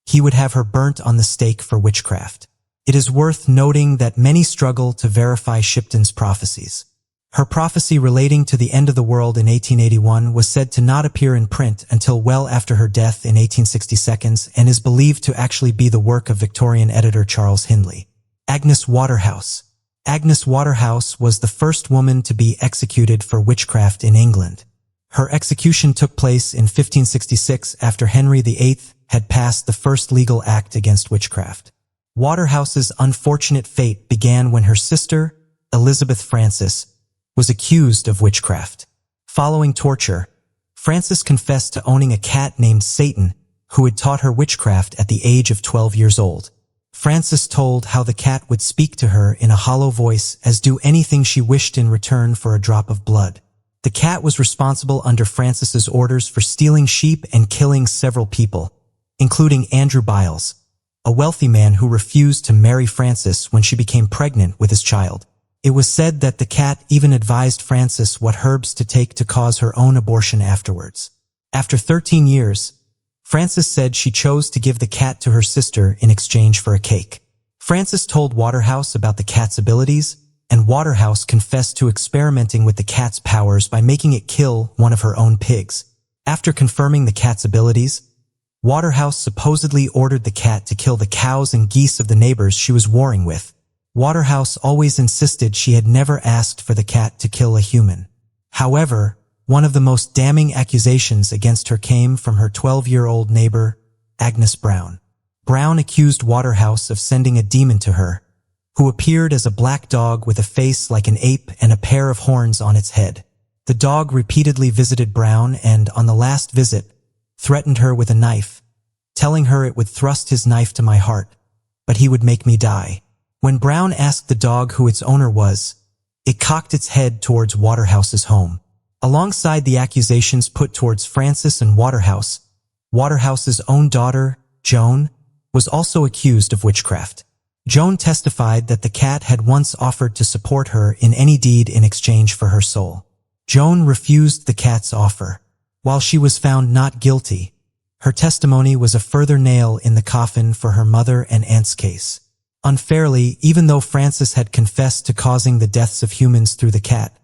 Speaker 1: he would have her burnt on the stake for witchcraft. It is worth noting that many struggle to verify Shipton's prophecies. Her prophecy relating to the end of the world in 1881 was said to not appear in print until well after her death in 1862 and is believed to actually be the work of Victorian editor Charles Hindley. Agnes Waterhouse. Agnes Waterhouse was the first woman to be executed for witchcraft in England. Her execution took place in 1566 after Henry VIII had passed the first legal act against witchcraft. Waterhouse's unfortunate fate began when her sister, Elizabeth Frances, was accused of witchcraft. Following torture, Frances confessed to owning a cat named Satan, who had taught her witchcraft at the age of 12 years old. Frances told how the cat would speak to her in a hollow voice as do anything she wished in return for a drop of blood. The cat was responsible under Frances's orders for stealing sheep and killing several people, including Andrew Biles, a wealthy man who refused to marry Frances when she became pregnant with his child. It was said that the cat even advised Frances what herbs to take to cause her own abortion afterwards. After 13 years, Frances said she chose to give the cat to her sister in exchange for a cake. Frances told Waterhouse about the cat's abilities, and Waterhouse confessed to experimenting with the cat's powers by making it kill one of her own pigs. After confirming the cat's abilities, Waterhouse supposedly ordered the cat to kill the cows and geese of the neighbors she was warring with. Waterhouse always insisted she had never asked for the cat to kill a human. However, one of the most damning accusations against her came from her 12-year-old neighbor, Agnes Brown. Brown accused Waterhouse of sending a demon to her, who appeared as a black dog with a face like an ape and a pair of horns on its head. The dog repeatedly visited Brown and, on the last visit, threatened her with a knife, telling her it would thrust his knife to my heart, but he would make me die. When Brown asked the dog who its owner was, it cocked its head towards Waterhouse's home. Alongside the accusations put towards Frances and Waterhouse, Waterhouse's own daughter, Joan, was also accused of witchcraft. Joan testified that the cat had once offered to support her in any deed in exchange for her soul. Joan refused the cat's offer. While she was found not guilty, her testimony was a further nail in the coffin for her mother and aunt's case. Unfairly, even though Frances had confessed to causing the deaths of humans through the cat,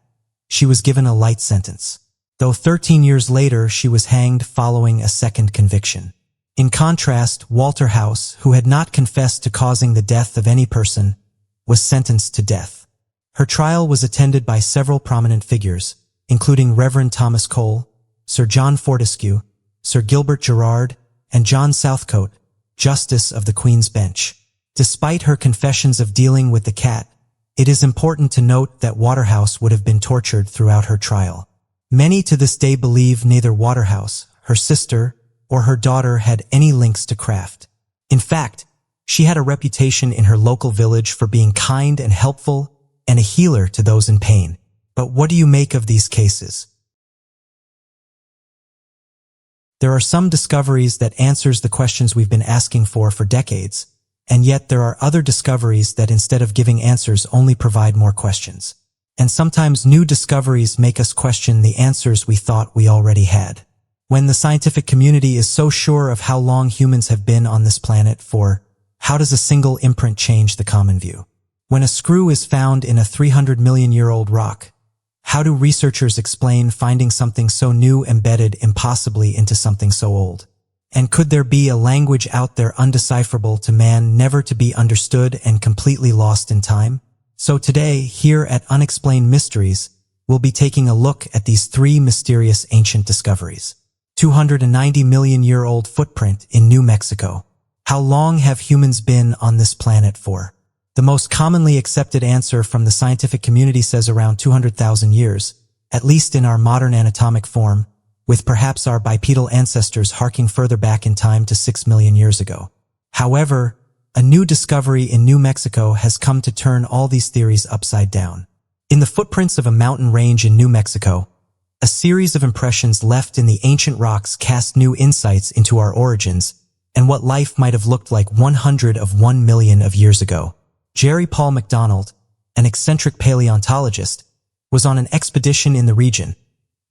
Speaker 1: she was given a light sentence. Though 13 years later she was hanged following a second conviction. In contrast, Walter House, who had not confessed to causing the death of any person, was sentenced to death. Her trial was attended by several prominent figures, including Reverend Thomas Cole, Sir John Fortescue, Sir Gilbert Gerard, and John Southcote, Justice of the Queen's Bench. Despite her confessions of dealing with the cat, it is important to note that Waterhouse would have been tortured throughout her trial. Many to this day believe neither Waterhouse, her sister, or her daughter had any links to craft. In fact, she had a reputation in her local village for being kind and helpful and a healer to those in pain. But what do you make of these cases? There are some discoveries that answers the questions we've been asking for decades, and yet there are other discoveries that instead of giving answers only provide more questions. And sometimes new discoveries make us question the answers we thought we already had. When the scientific community is so sure of how long humans have been on this planet for, how does a single imprint change the common view? When a screw is found in a 300-million-year-old rock, how do researchers explain finding something so new embedded impossibly into something so old? And could there be a language out there undecipherable to man, never to be understood and completely lost in time? So today, here at Unexplained Mysteries, we'll be taking a look at these three mysterious ancient discoveries. 290-million-year-old footprint in New Mexico. How long have humans been on this planet for? The most commonly accepted answer from the scientific community says around 200,000 years, at least in our modern anatomic form, with perhaps our bipedal ancestors harking further back in time to 6 million years ago. However, a new discovery in New Mexico has come to turn all these theories upside down. In the footprints of a mountain range in New Mexico, a series of impressions left in the ancient rocks cast new insights into our origins and what life might have looked like 101 million of years ago. Jerry Paul McDonald, an eccentric paleontologist, was on an expedition in the region,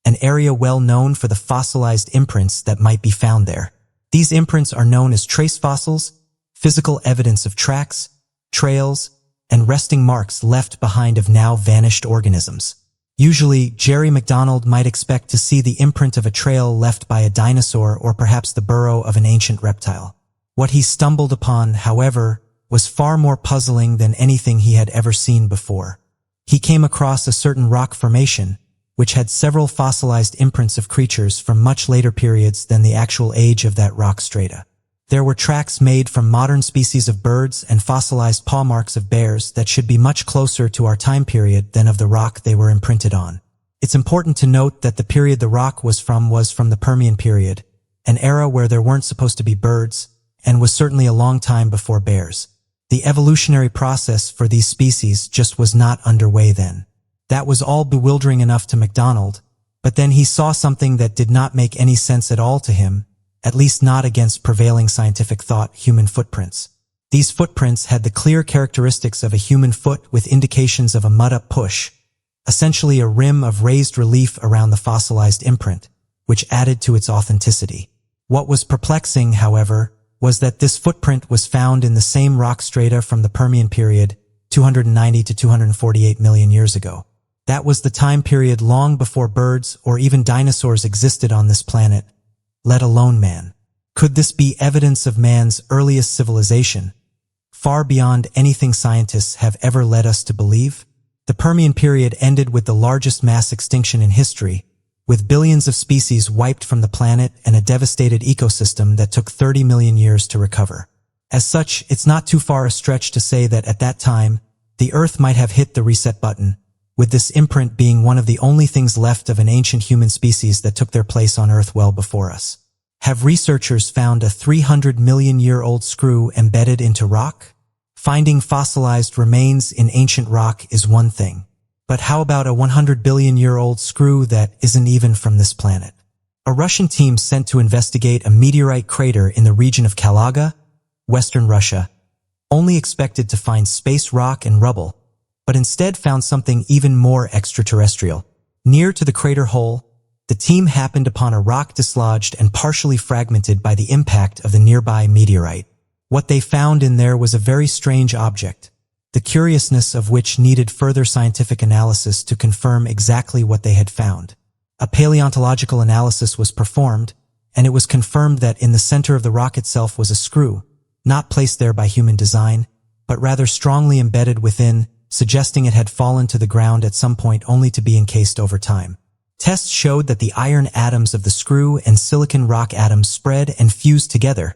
Speaker 1: an area well known for the fossilized imprints that might be found there. These imprints are known as trace fossils, physical evidence of tracks, trails, and resting marks left behind of now vanished organisms. Usually, Jerry McDonald might expect to see the imprint of a trail left by a dinosaur or perhaps the burrow of an ancient reptile. What he stumbled upon, however, was far more puzzling than anything he had ever seen before. He came across a certain rock formation, which had several fossilized imprints of creatures from much later periods than the actual age of that rock strata. There were tracks made from modern species of birds and fossilized paw marks of bears that should be much closer to our time period than of the rock they were imprinted on. It's important to note that the period the rock was from the Permian period, an era where there weren't supposed to be birds, and was certainly a long time before bears. The evolutionary process for these species just was not underway then. That was all bewildering enough to MacDonald, but then he saw something that did not make any sense at all to him, at least not against prevailing scientific thought: human footprints. These footprints had the clear characteristics of a human foot with indications of a mud-up push, essentially a rim of raised relief around the fossilized imprint, which added to its authenticity. What was perplexing, however, was that this footprint was found in the same rock strata from the Permian period, 290 to 248 million years ago. That was the time period long before birds or even dinosaurs existed on this planet, let alone man. Could this be evidence of man's earliest civilization, far beyond anything scientists have ever led us to believe? The Permian period ended with the largest mass extinction in history, with billions of species wiped from the planet and a devastated ecosystem that took 30 million years to recover. As such, it's not too far a stretch to say that at that time, the Earth might have hit the reset button, with this imprint being one of the only things left of an ancient human species that took their place on Earth well before us. Have researchers found a 300-million-year-old screw embedded into rock? Finding fossilized remains in ancient rock is one thing. But how about a 100-billion-year-old screw that isn't even from this planet? A Russian team sent to investigate a meteorite crater in the region of Kalaga, western Russia, only expected to find space rock and rubble, but instead found something even more extraterrestrial. Near to the crater hole, the team happened upon a rock dislodged and partially fragmented by the impact of the nearby meteorite. What they found in there was a very strange object, the curiousness of which needed further scientific analysis to confirm exactly what they had found. A paleontological analysis was performed, and it was confirmed that in the center of the rock itself was a screw, not placed there by human design, but rather strongly embedded within, suggesting it had fallen to the ground at some point only to be encased over time. Tests showed that the iron atoms of the screw and silicon rock atoms spread and fused together,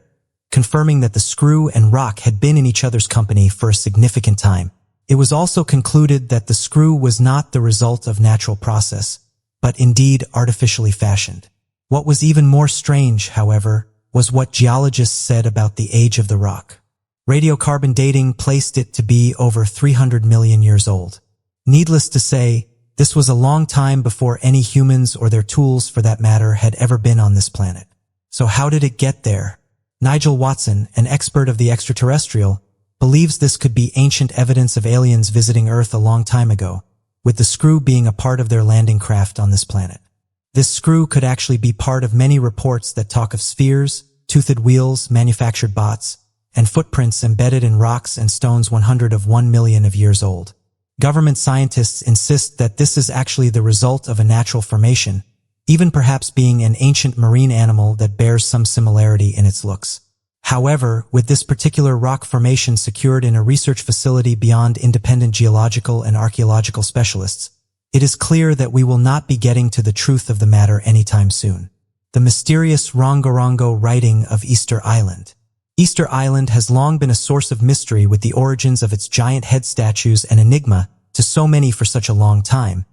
Speaker 1: confirming that the screw and rock had been in each other's company for a significant time. It was also concluded that the screw was not the result of natural process, but indeed artificially fashioned. What was even more strange, however, was what geologists said about the age of the rock. Radiocarbon dating placed it to be over 300 million years old. Needless to say, this was a long time before any humans or their tools, for that matter, had ever been on this planet. So how did it get there? Nigel Watson, an expert of the extraterrestrial, believes this could be ancient evidence of aliens visiting Earth a long time ago, with the screw being a part of their landing craft on this planet. This screw could actually be part of many reports that talk of spheres, toothed wheels, manufactured bots, and footprints embedded in rocks and stones 101 million of years old. Government scientists insist that this is actually the result of a natural formation, even perhaps being an ancient marine animal that bears some similarity in its looks. However, with this particular rock formation secured in a research facility beyond independent geological and archaeological specialists, it is clear that we will not be getting to the truth of the matter anytime soon. The mysterious Rongorongo writing of Easter Island. Easter Island has long been a source of mystery, with the origins of its giant head statues an enigma to so many for such a long time.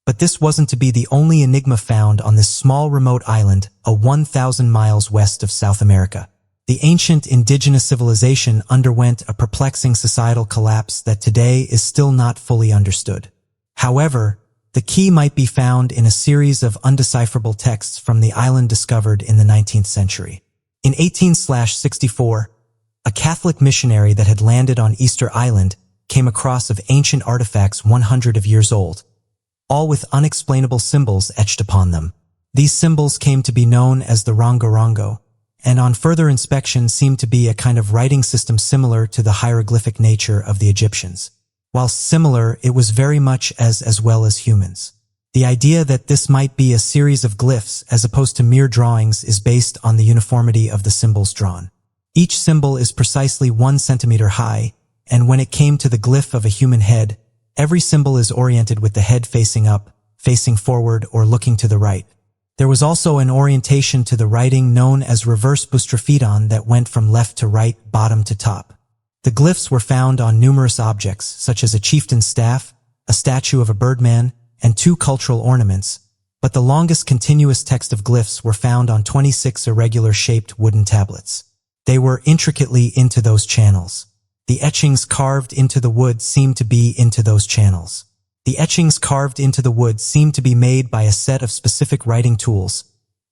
Speaker 1: But this wasn't to be the only enigma found on this small remote island, 1,000 miles west of South America. The ancient indigenous civilization underwent a perplexing societal collapse that today is still not fully understood. However, the key might be found in a series of undecipherable texts from the island discovered in the 19th century. In 1864, a Catholic missionary that had landed on Easter Island came across of ancient artifacts 100 years old, all with unexplainable symbols etched upon them. These symbols came to be known as the Rongorongo, and on further inspection seemed to be a kind of writing system similar to the hieroglyphic nature of the Egyptians. While similar, it was very much as well as humans. The idea that this might be a series of glyphs as opposed to mere drawings is based on the uniformity of the symbols drawn. Each symbol is precisely 1 centimeter high, and when it came to the glyph of a human head, every symbol is oriented with the head facing up, facing forward, or looking to the right. There was also an orientation to the writing known as reverse boustrophedon that went from left to right, bottom to top. The glyphs were found on numerous objects, such as a chieftain's staff, a statue of a birdman, and 2 cultural ornaments, but the longest continuous text of glyphs were found on 26 irregular-shaped wooden tablets. They were intricately into those channels. The etchings carved into the wood seemed to be into those channels. The etchings carved into the wood seemed to be made by a set of specific writing tools,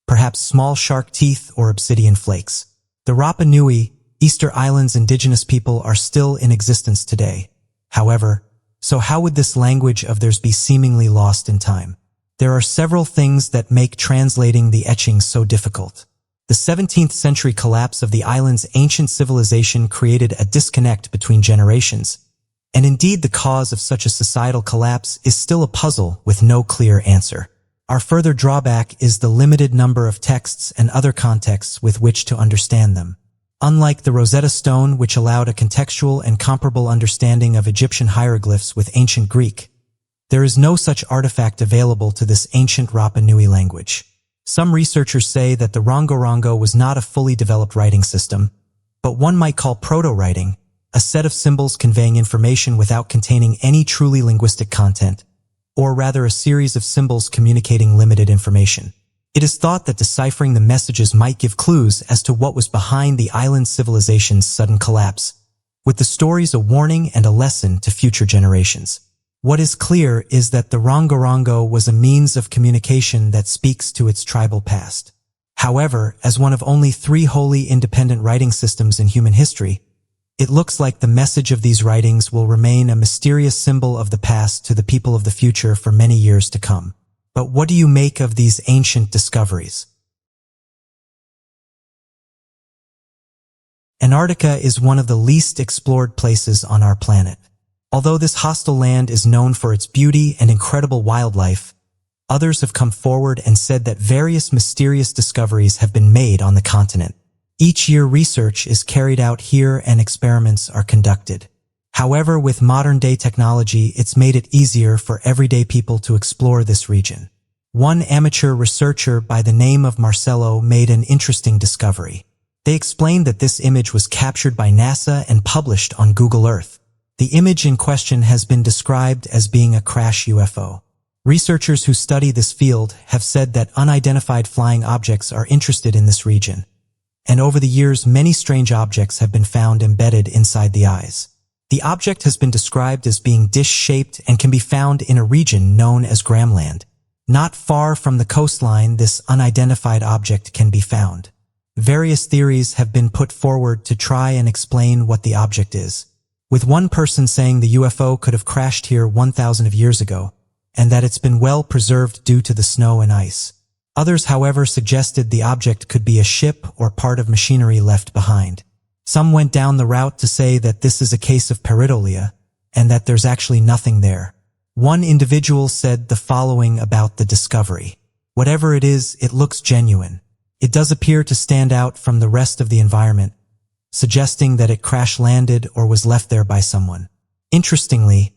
Speaker 1: perhaps small shark teeth or obsidian flakes. The Rapa Nui, Easter Island's indigenous people, are still in existence today. However, so how would this language of theirs be seemingly lost in time? There are several things that make translating the etchings so difficult. The 17th century collapse of the island's ancient civilization created a disconnect between generations, and indeed the cause of such a societal collapse is still a puzzle with no clear answer. Our further drawback is the limited number of texts and other contexts with which to understand them. Unlike the Rosetta Stone, which allowed a contextual and comparable understanding of Egyptian hieroglyphs with ancient Greek, there is no such artifact available to this ancient Rapa Nui language. Some researchers say that the Rongorongo was not a fully developed writing system, but one might call proto-writing, a set of symbols conveying information without containing any truly linguistic content, or rather a series of symbols communicating limited information. It is thought that deciphering the messages might give clues as to what was behind the island civilization's sudden collapse, with the stories a warning and a lesson to future generations. What is clear is that the Rongorongo was a means of communication that speaks to its tribal past. However, as one of only 3 wholly independent writing systems in human history, it looks like the message of these writings will remain a mysterious symbol of the past to the people of the future for many years to come. But what do you make of these ancient discoveries? Antarctica is one of the least explored places on our planet. Although this hostile land is known for its beauty and incredible wildlife, others have come forward and said that various mysterious discoveries have been made on the continent. Each year research is carried out here and experiments are conducted. However, with modern-day technology, it's made it easier for everyday people to explore this region. One amateur researcher by the name of Marcelo made an interesting discovery. They explained that this image was captured by NASA and published on Google Earth. The image in question has been described as being a crash UFO. Researchers who study this field have said that unidentified flying objects are interested in this region, and over the years many strange objects have been found embedded inside the eyes. The object has been described as being dish-shaped and can be found in a region known as Gramland. Not far from the coastline, this unidentified object can be found. Various theories have been put forward to try and explain what the object is, with one person saying the UFO could have crashed here 1,000 years ago, and that it's been well preserved due to the snow and ice. Others, however, suggested the object could be a ship or part of machinery left behind. Some went down the route to say that this is a case of pareidolia, and that there's actually nothing there. One individual said the following about the discovery. Whatever it is, it looks genuine. It does appear to stand out from the rest of the environment, suggesting that it crash-landed or was left there by someone. Interestingly,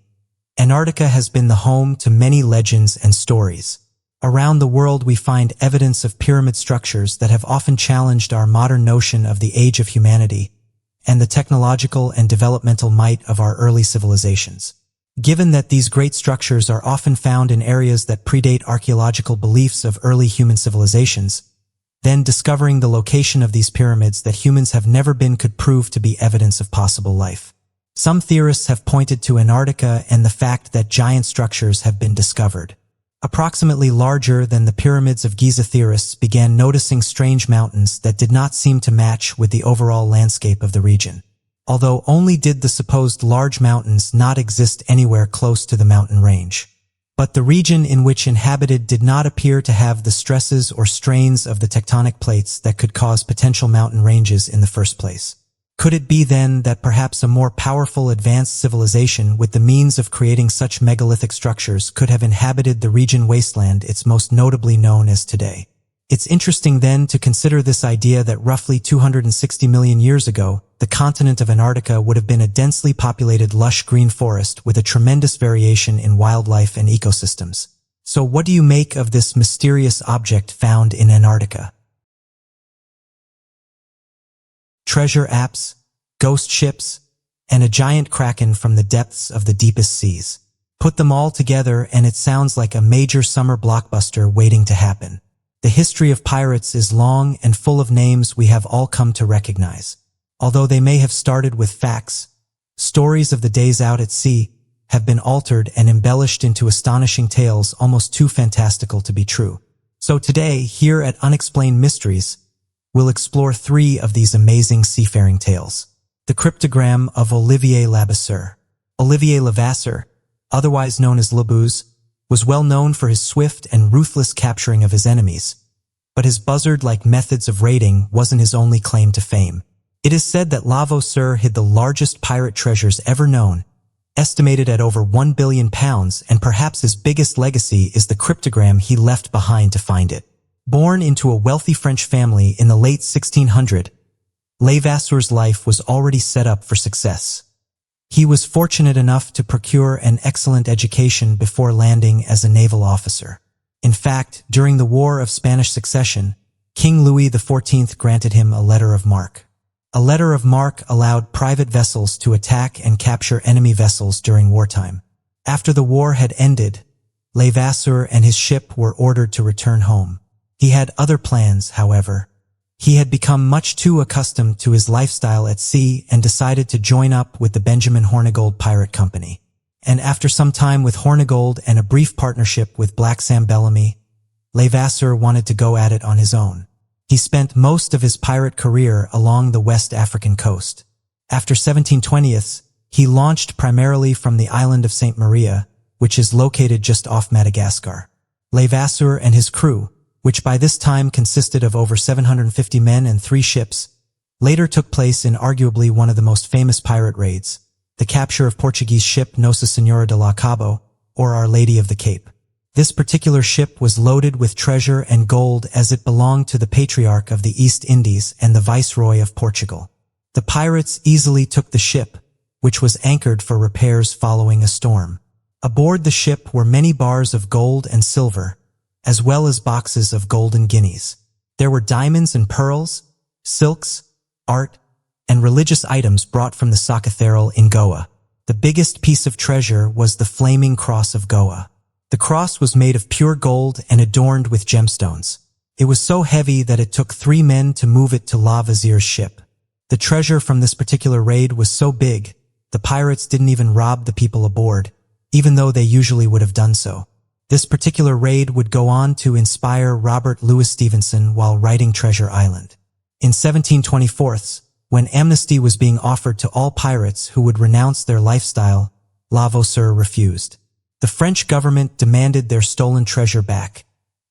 Speaker 1: Antarctica has been the home to many legends and stories. Around the world we find evidence of pyramid structures that have often challenged our modern notion of the age of humanity and the technological and developmental might of our early civilizations. Given that these great structures are often found in areas that predate archaeological beliefs of early human civilizations, then discovering the location of these pyramids that humans have never been could prove to be evidence of possible life. Some theorists have pointed to Antarctica and the fact that giant structures have been discovered. Approximately larger than the pyramids of Giza, theorists began noticing strange mountains that did not seem to match with the overall landscape of the region. Although only did the supposed large mountains not exist anywhere close to the mountain range. But the region in which inhabited did not appear to have the stresses or strains of the tectonic plates that could cause potential mountain ranges in the first place. Could it be then that perhaps a more powerful advanced civilization with the means of creating such megalithic structures could have inhabited the region wasteland it's most notably known as today? It's interesting then to consider this idea that roughly 260 million years ago, the continent of Antarctica would have been a densely populated lush green forest with a tremendous variation in wildlife and ecosystems. So what do you make of this mysterious object found in Antarctica? Treasure apps, ghost ships, and a giant kraken from the depths of the deepest seas. Put them all together and it sounds like a major summer blockbuster waiting to happen. The history of pirates is long and full of names we have all come to recognize. Although they may have started with facts, stories of the days out at sea have been altered and embellished into astonishing tales almost too fantastical to be true. So today, here at Unexplained Mysteries, we'll explore 3 of these amazing seafaring tales. The cryptogram of Olivier Levasseur. Olivier Levasseur, otherwise known as Labouze, was well known for his swift and ruthless capturing of his enemies. But his buzzard-like methods of raiding wasn't his only claim to fame. It is said that Levasseur hid the largest pirate treasures ever known, estimated at over £1 billion, and perhaps his biggest legacy is the cryptogram he left behind to find it. Born into a wealthy French family in the late 1600s, Levasseur's life was already set up for success. He was fortunate enough to procure an excellent education before landing as a naval officer. In fact, during the War of Spanish Succession, King Louis XIV granted him a letter of marque. A letter of marque allowed private vessels to attack and capture enemy vessels during wartime. After the war had ended, Levasseur and his ship were ordered to return home. He had other plans, however. He had become much too accustomed to his lifestyle at sea and decided to join up with the Benjamin Hornigold Pirate Company. And after some time with Hornigold and a brief partnership with Black Sam Bellamy, Levasseur wanted to go at it on his own. He spent most of his pirate career along the West African coast. After 1720s, he launched primarily from the island of Saint Maria, which is located just off Madagascar. Levasseur and his crew, which by this time consisted of over 750 men and 3 ships, later took place in arguably one of the most famous pirate raids, the capture of Portuguese ship Nossa Senhora de la Cabo, or Our Lady of the Cape. This particular ship was loaded with treasure and gold as it belonged to the Patriarch of the East Indies and the Viceroy of Portugal. The pirates easily took the ship, which was anchored for repairs following a storm. Aboard the ship were many bars of gold and silver, as well as boxes of golden guineas. There were diamonds and pearls, silks, art, and religious items brought from the Sa Cathedral in Goa. The biggest piece of treasure was the Flaming Cross of Goa. The cross was made of pure gold and adorned with gemstones. It was so heavy that it took 3 men to move it to Lavasseur's ship. The treasure from this particular raid was so big, the pirates didn't even rob the people aboard, even though they usually would have done so. This particular raid would go on to inspire Robert Louis Stevenson while writing Treasure Island. In 1724, when amnesty was being offered to all pirates who would renounce their lifestyle, Lavoisier refused. The French government demanded their stolen treasure back,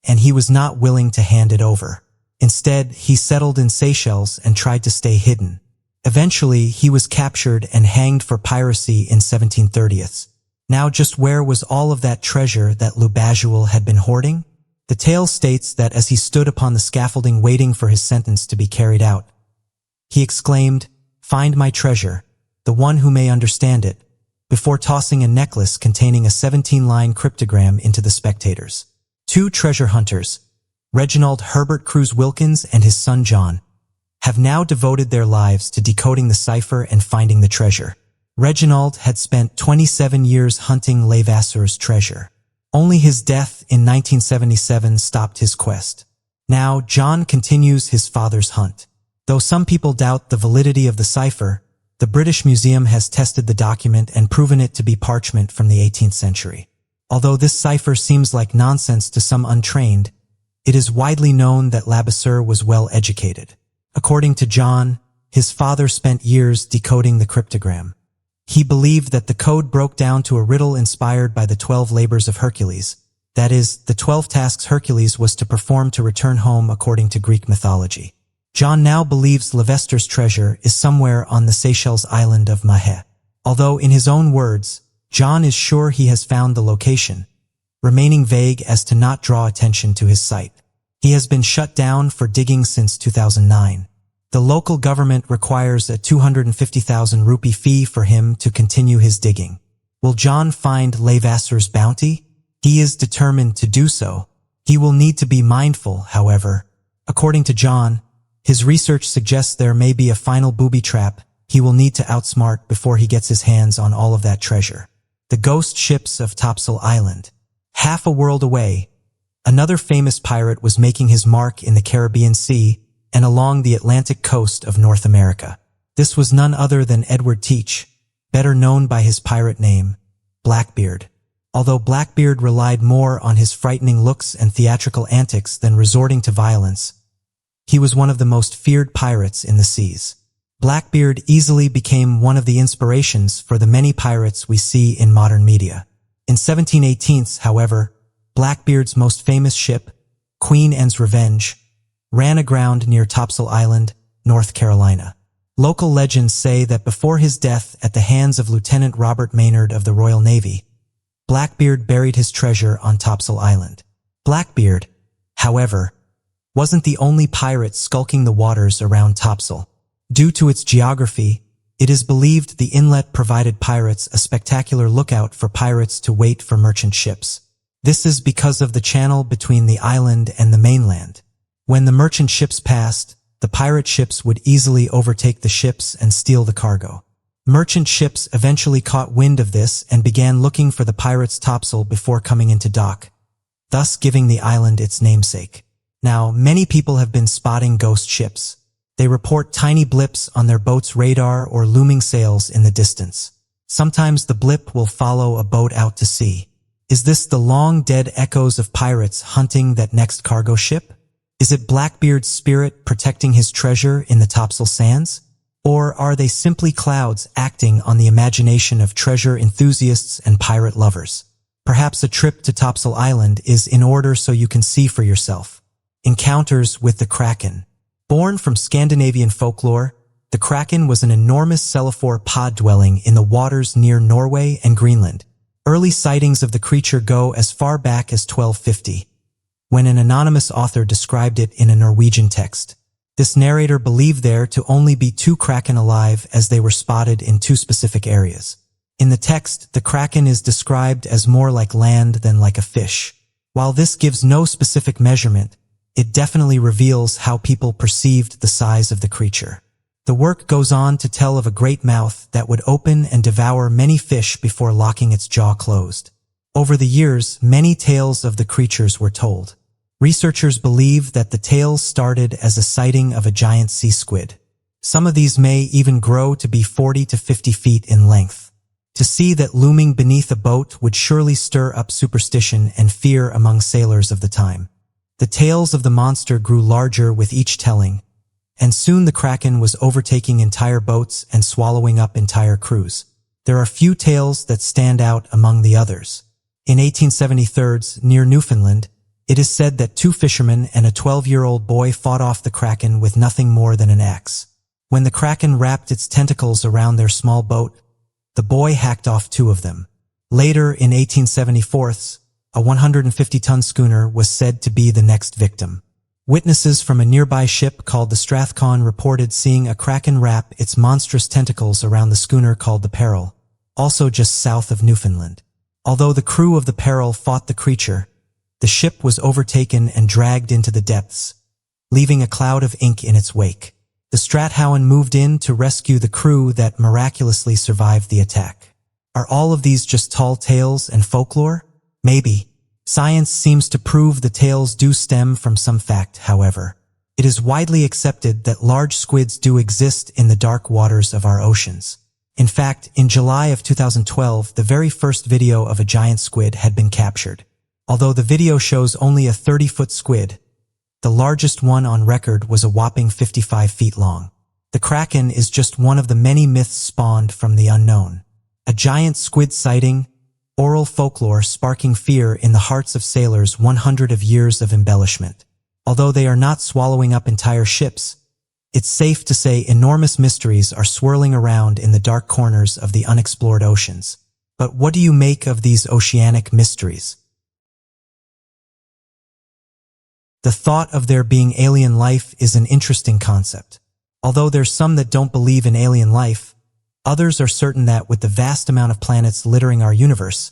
Speaker 1: and he was not willing to hand it over. Instead, he settled in Seychelles and tried to stay hidden. Eventually, he was captured and hanged for piracy in 1730. Now just where was all of that treasure that Lubajul had been hoarding? The tale states that as he stood upon the scaffolding waiting for his sentence to be carried out, he exclaimed, "Find my treasure, the one who may understand it," before tossing a necklace containing a 17-line cryptogram into the spectators. Two treasure hunters, Reginald Herbert Cruz Wilkins and his son John, have now devoted their lives to decoding the cipher and finding the treasure. Reginald had spent 27 years hunting Levasseur's treasure. Only his death in 1977 stopped his quest. Now, John continues his father's hunt. Though some people doubt the validity of the cipher, the British Museum has tested the document and proven it to be parchment from the 18th century. Although this cipher seems like nonsense to some untrained, it is widely known that Lavoisier was well educated. According to John, his father spent years decoding the cryptogram. He believed that the code broke down to a riddle inspired by the 12 labors of Hercules. That is, the 12 tasks Hercules was to perform to return home according to Greek mythology. John now believes Lavassieur's treasure is somewhere on the Seychelles island of Mahé. Although in his own words, John is sure he has found the location, remaining vague as to not draw attention to his site. He has been shut down for digging since 2009. The local government requires a 250,000 rupee fee for him to continue his digging. Will John find Lavassieur's bounty? He is determined to do so. He will need to be mindful, however. According to John, his research suggests there may be a final booby trap he will need to outsmart before he gets his hands on all of that treasure. The ghost ships of Topsail Island. Half a world away, another famous pirate was making his mark in the Caribbean Sea and along the Atlantic coast of North America. This was none other than Edward Teach, better known by his pirate name, Blackbeard. Although Blackbeard relied more on his frightening looks and theatrical antics than resorting to violence, he was one of the most feared pirates in the seas. Blackbeard easily became one of the inspirations for the many pirates we see in modern media. In 1718, however, Blackbeard's most famous ship, Queen Anne's Revenge, ran aground near Topsail Island, North Carolina. Local legends say that before his death at the hands of Lieutenant Robert Maynard of the Royal Navy, Blackbeard buried his treasure on Topsail Island. Blackbeard, however, wasn't the only pirate skulking the waters around Topsail. Due to its geography, it is believed the inlet provided pirates a spectacular lookout for pirates to wait for merchant ships. This is because of the channel between the island and the mainland. When the merchant ships passed, the pirate ships would easily overtake the ships and steal the cargo. Merchant ships eventually caught wind of this and began looking for the pirates' topsail before coming into dock, thus giving the island its namesake. Now, many people have been spotting ghost ships. They report tiny blips on their boat's radar or looming sails in the distance. Sometimes the blip will follow a boat out to sea. Is this the long-dead echoes of pirates hunting that next cargo ship? Is it Blackbeard's spirit protecting his treasure in the topsail sands? Or are they simply clouds acting on the imagination of treasure enthusiasts and pirate lovers? Perhaps a trip to Topsail Island is in order so you can see for yourself. Encounters with the Kraken. Born from Scandinavian folklore, the Kraken was an enormous cellophore pod dwelling in the waters near Norway and Greenland. Early sightings of the creature go as far back as 1250, when an anonymous author described it in a Norwegian text. This narrator believed there to only be 2 kraken alive as they were spotted in 2 specific areas. In the text, the kraken is described as more like land than like a fish. While this gives no specific measurement, it definitely reveals how people perceived the size of the creature. The work goes on to tell of a great mouth that would open and devour many fish before locking its jaw closed. Over the years, many tales of the creatures were told. Researchers believe that the tales started as a sighting of a giant sea squid. Some of these may even grow to be 40 to 50 feet in length. To see that looming beneath a boat would surely stir up superstition and fear among sailors of the time. The tales of the monster grew larger with each telling, and soon the Kraken was overtaking entire boats and swallowing up entire crews. There are few tales that stand out among the others. In 1873, near Newfoundland, it is said that 2 fishermen and a 12-year-old boy fought off the Kraken with nothing more than an axe. When the Kraken wrapped its tentacles around their small boat, the boy hacked off 2 of them. Later, in 1874, a 150-ton schooner was said to be the next victim. Witnesses from a nearby ship called the Strathcona reported seeing a Kraken wrap its monstrous tentacles around the schooner called the Peril, also just south of Newfoundland. Although the crew of the Peril fought the creature, the ship was overtaken and dragged into the depths, leaving a cloud of ink in its wake. The Strathowan moved in to rescue the crew that miraculously survived the attack. Are all of these just tall tales and folklore? Maybe. Science seems to prove the tales do stem from some fact, however. It is widely accepted that large squids do exist in the dark waters of our oceans. In fact, in July of 2012, the very first video of a giant squid had been captured. Although the video shows only a 30-foot squid, the largest one on record was a whopping 55 feet long. The Kraken is just one of the many myths spawned from the unknown. A giant squid sighting, oral folklore sparking fear in the hearts of sailors, 100 of years of embellishment. Although they are not swallowing up entire ships, it's safe to say enormous mysteries are swirling around in the dark corners of the unexplored oceans. But what do you make of these oceanic mysteries? The thought of there being alien life is an interesting concept. Although there's some that don't believe in alien life, others are certain that with the vast amount of planets littering our universe,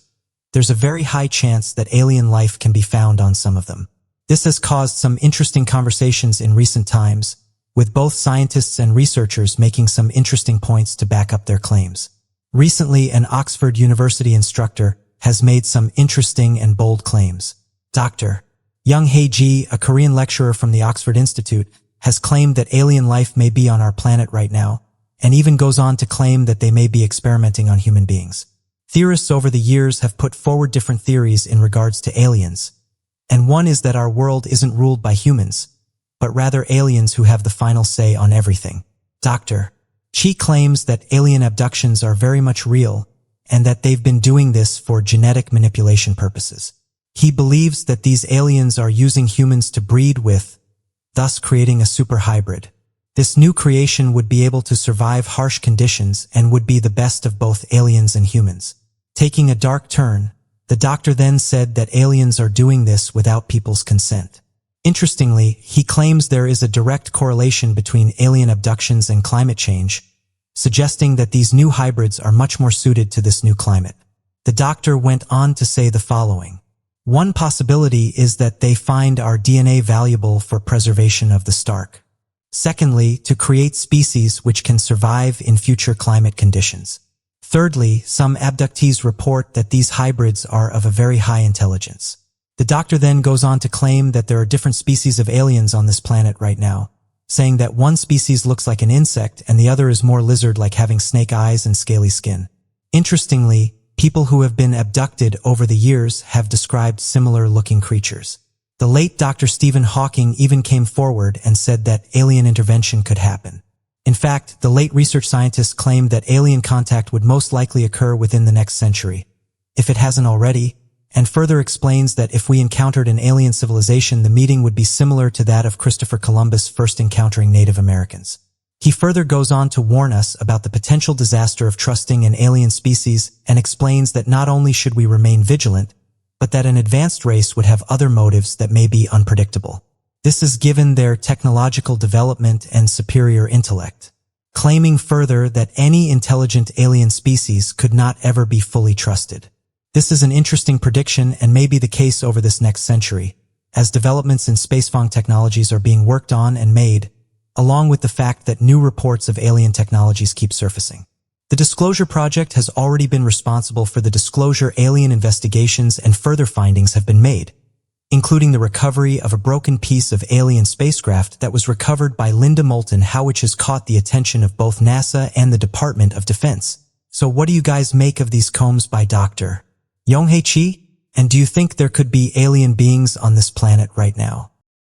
Speaker 1: there's a very high chance that alien life can be found on some of them. This has caused some interesting conversations in recent times, with both scientists and researchers making some interesting points to back up their claims. Recently, an Oxford University instructor has made some interesting and bold claims. Dr. Young-Hae Ji, a Korean lecturer from the Oxford Institute, has claimed that alien life may be on our planet right now, and even goes on to claim that they may be experimenting on human beings. Theorists over the years have put forward different theories in regards to aliens, and one is that our world isn't ruled by humans, but rather aliens who have the final say on everything. Dr. Chi claims that alien abductions are very much real, and that they've been doing this for genetic manipulation purposes. He believes that these aliens are using humans to breed with, thus creating a super hybrid. This new creation would be able to survive harsh conditions and would be the best of both aliens and humans. Taking a dark turn, the doctor then said that aliens are doing this without people's consent. Interestingly, he claims there is a direct correlation between alien abductions and climate change, suggesting that these new hybrids are much more suited to this new climate. The doctor went on to say the following. One possibility is that they find our DNA valuable for preservation of the stark. Secondly, to create species which can survive in future climate conditions. Thirdly, some abductees report that these hybrids are of a very high intelligence. The doctor then goes on to claim that there are different species of aliens on this planet right now, saying that one species looks like an insect and the other is more lizard-like, having snake eyes and scaly skin. Interestingly, people who have been abducted over the years have described similar-looking creatures. The late Dr. Stephen Hawking even came forward and said that alien intervention could happen. In fact, the late research scientist claimed that alien contact would most likely occur within the next century, if it hasn't already, and further explains that if we encountered an alien civilization, the meeting would be similar to that of Christopher Columbus first encountering Native Americans. He further goes on to warn us about the potential disaster of trusting an alien species and explains that not only should we remain vigilant, but that an advanced race would have other motives that may be unpredictable. This is given their technological development and superior intellect, claiming further that any intelligent alien species could not ever be fully trusted. This is an interesting prediction and may be the case over this next century, as developments in spaceflight technologies are being worked on and made, along with the fact that new reports of alien technologies keep surfacing. The Disclosure Project has already been responsible for the disclosure alien investigations, and further findings have been made, including the recovery of a broken piece of alien spacecraft that was recovered by Linda Moulton Howe, which has caught the attention of both NASA and the Department of Defense. So what do you guys make of these combs by Dr. Young-Hae Chi? And do you think there could be alien beings on this planet right now?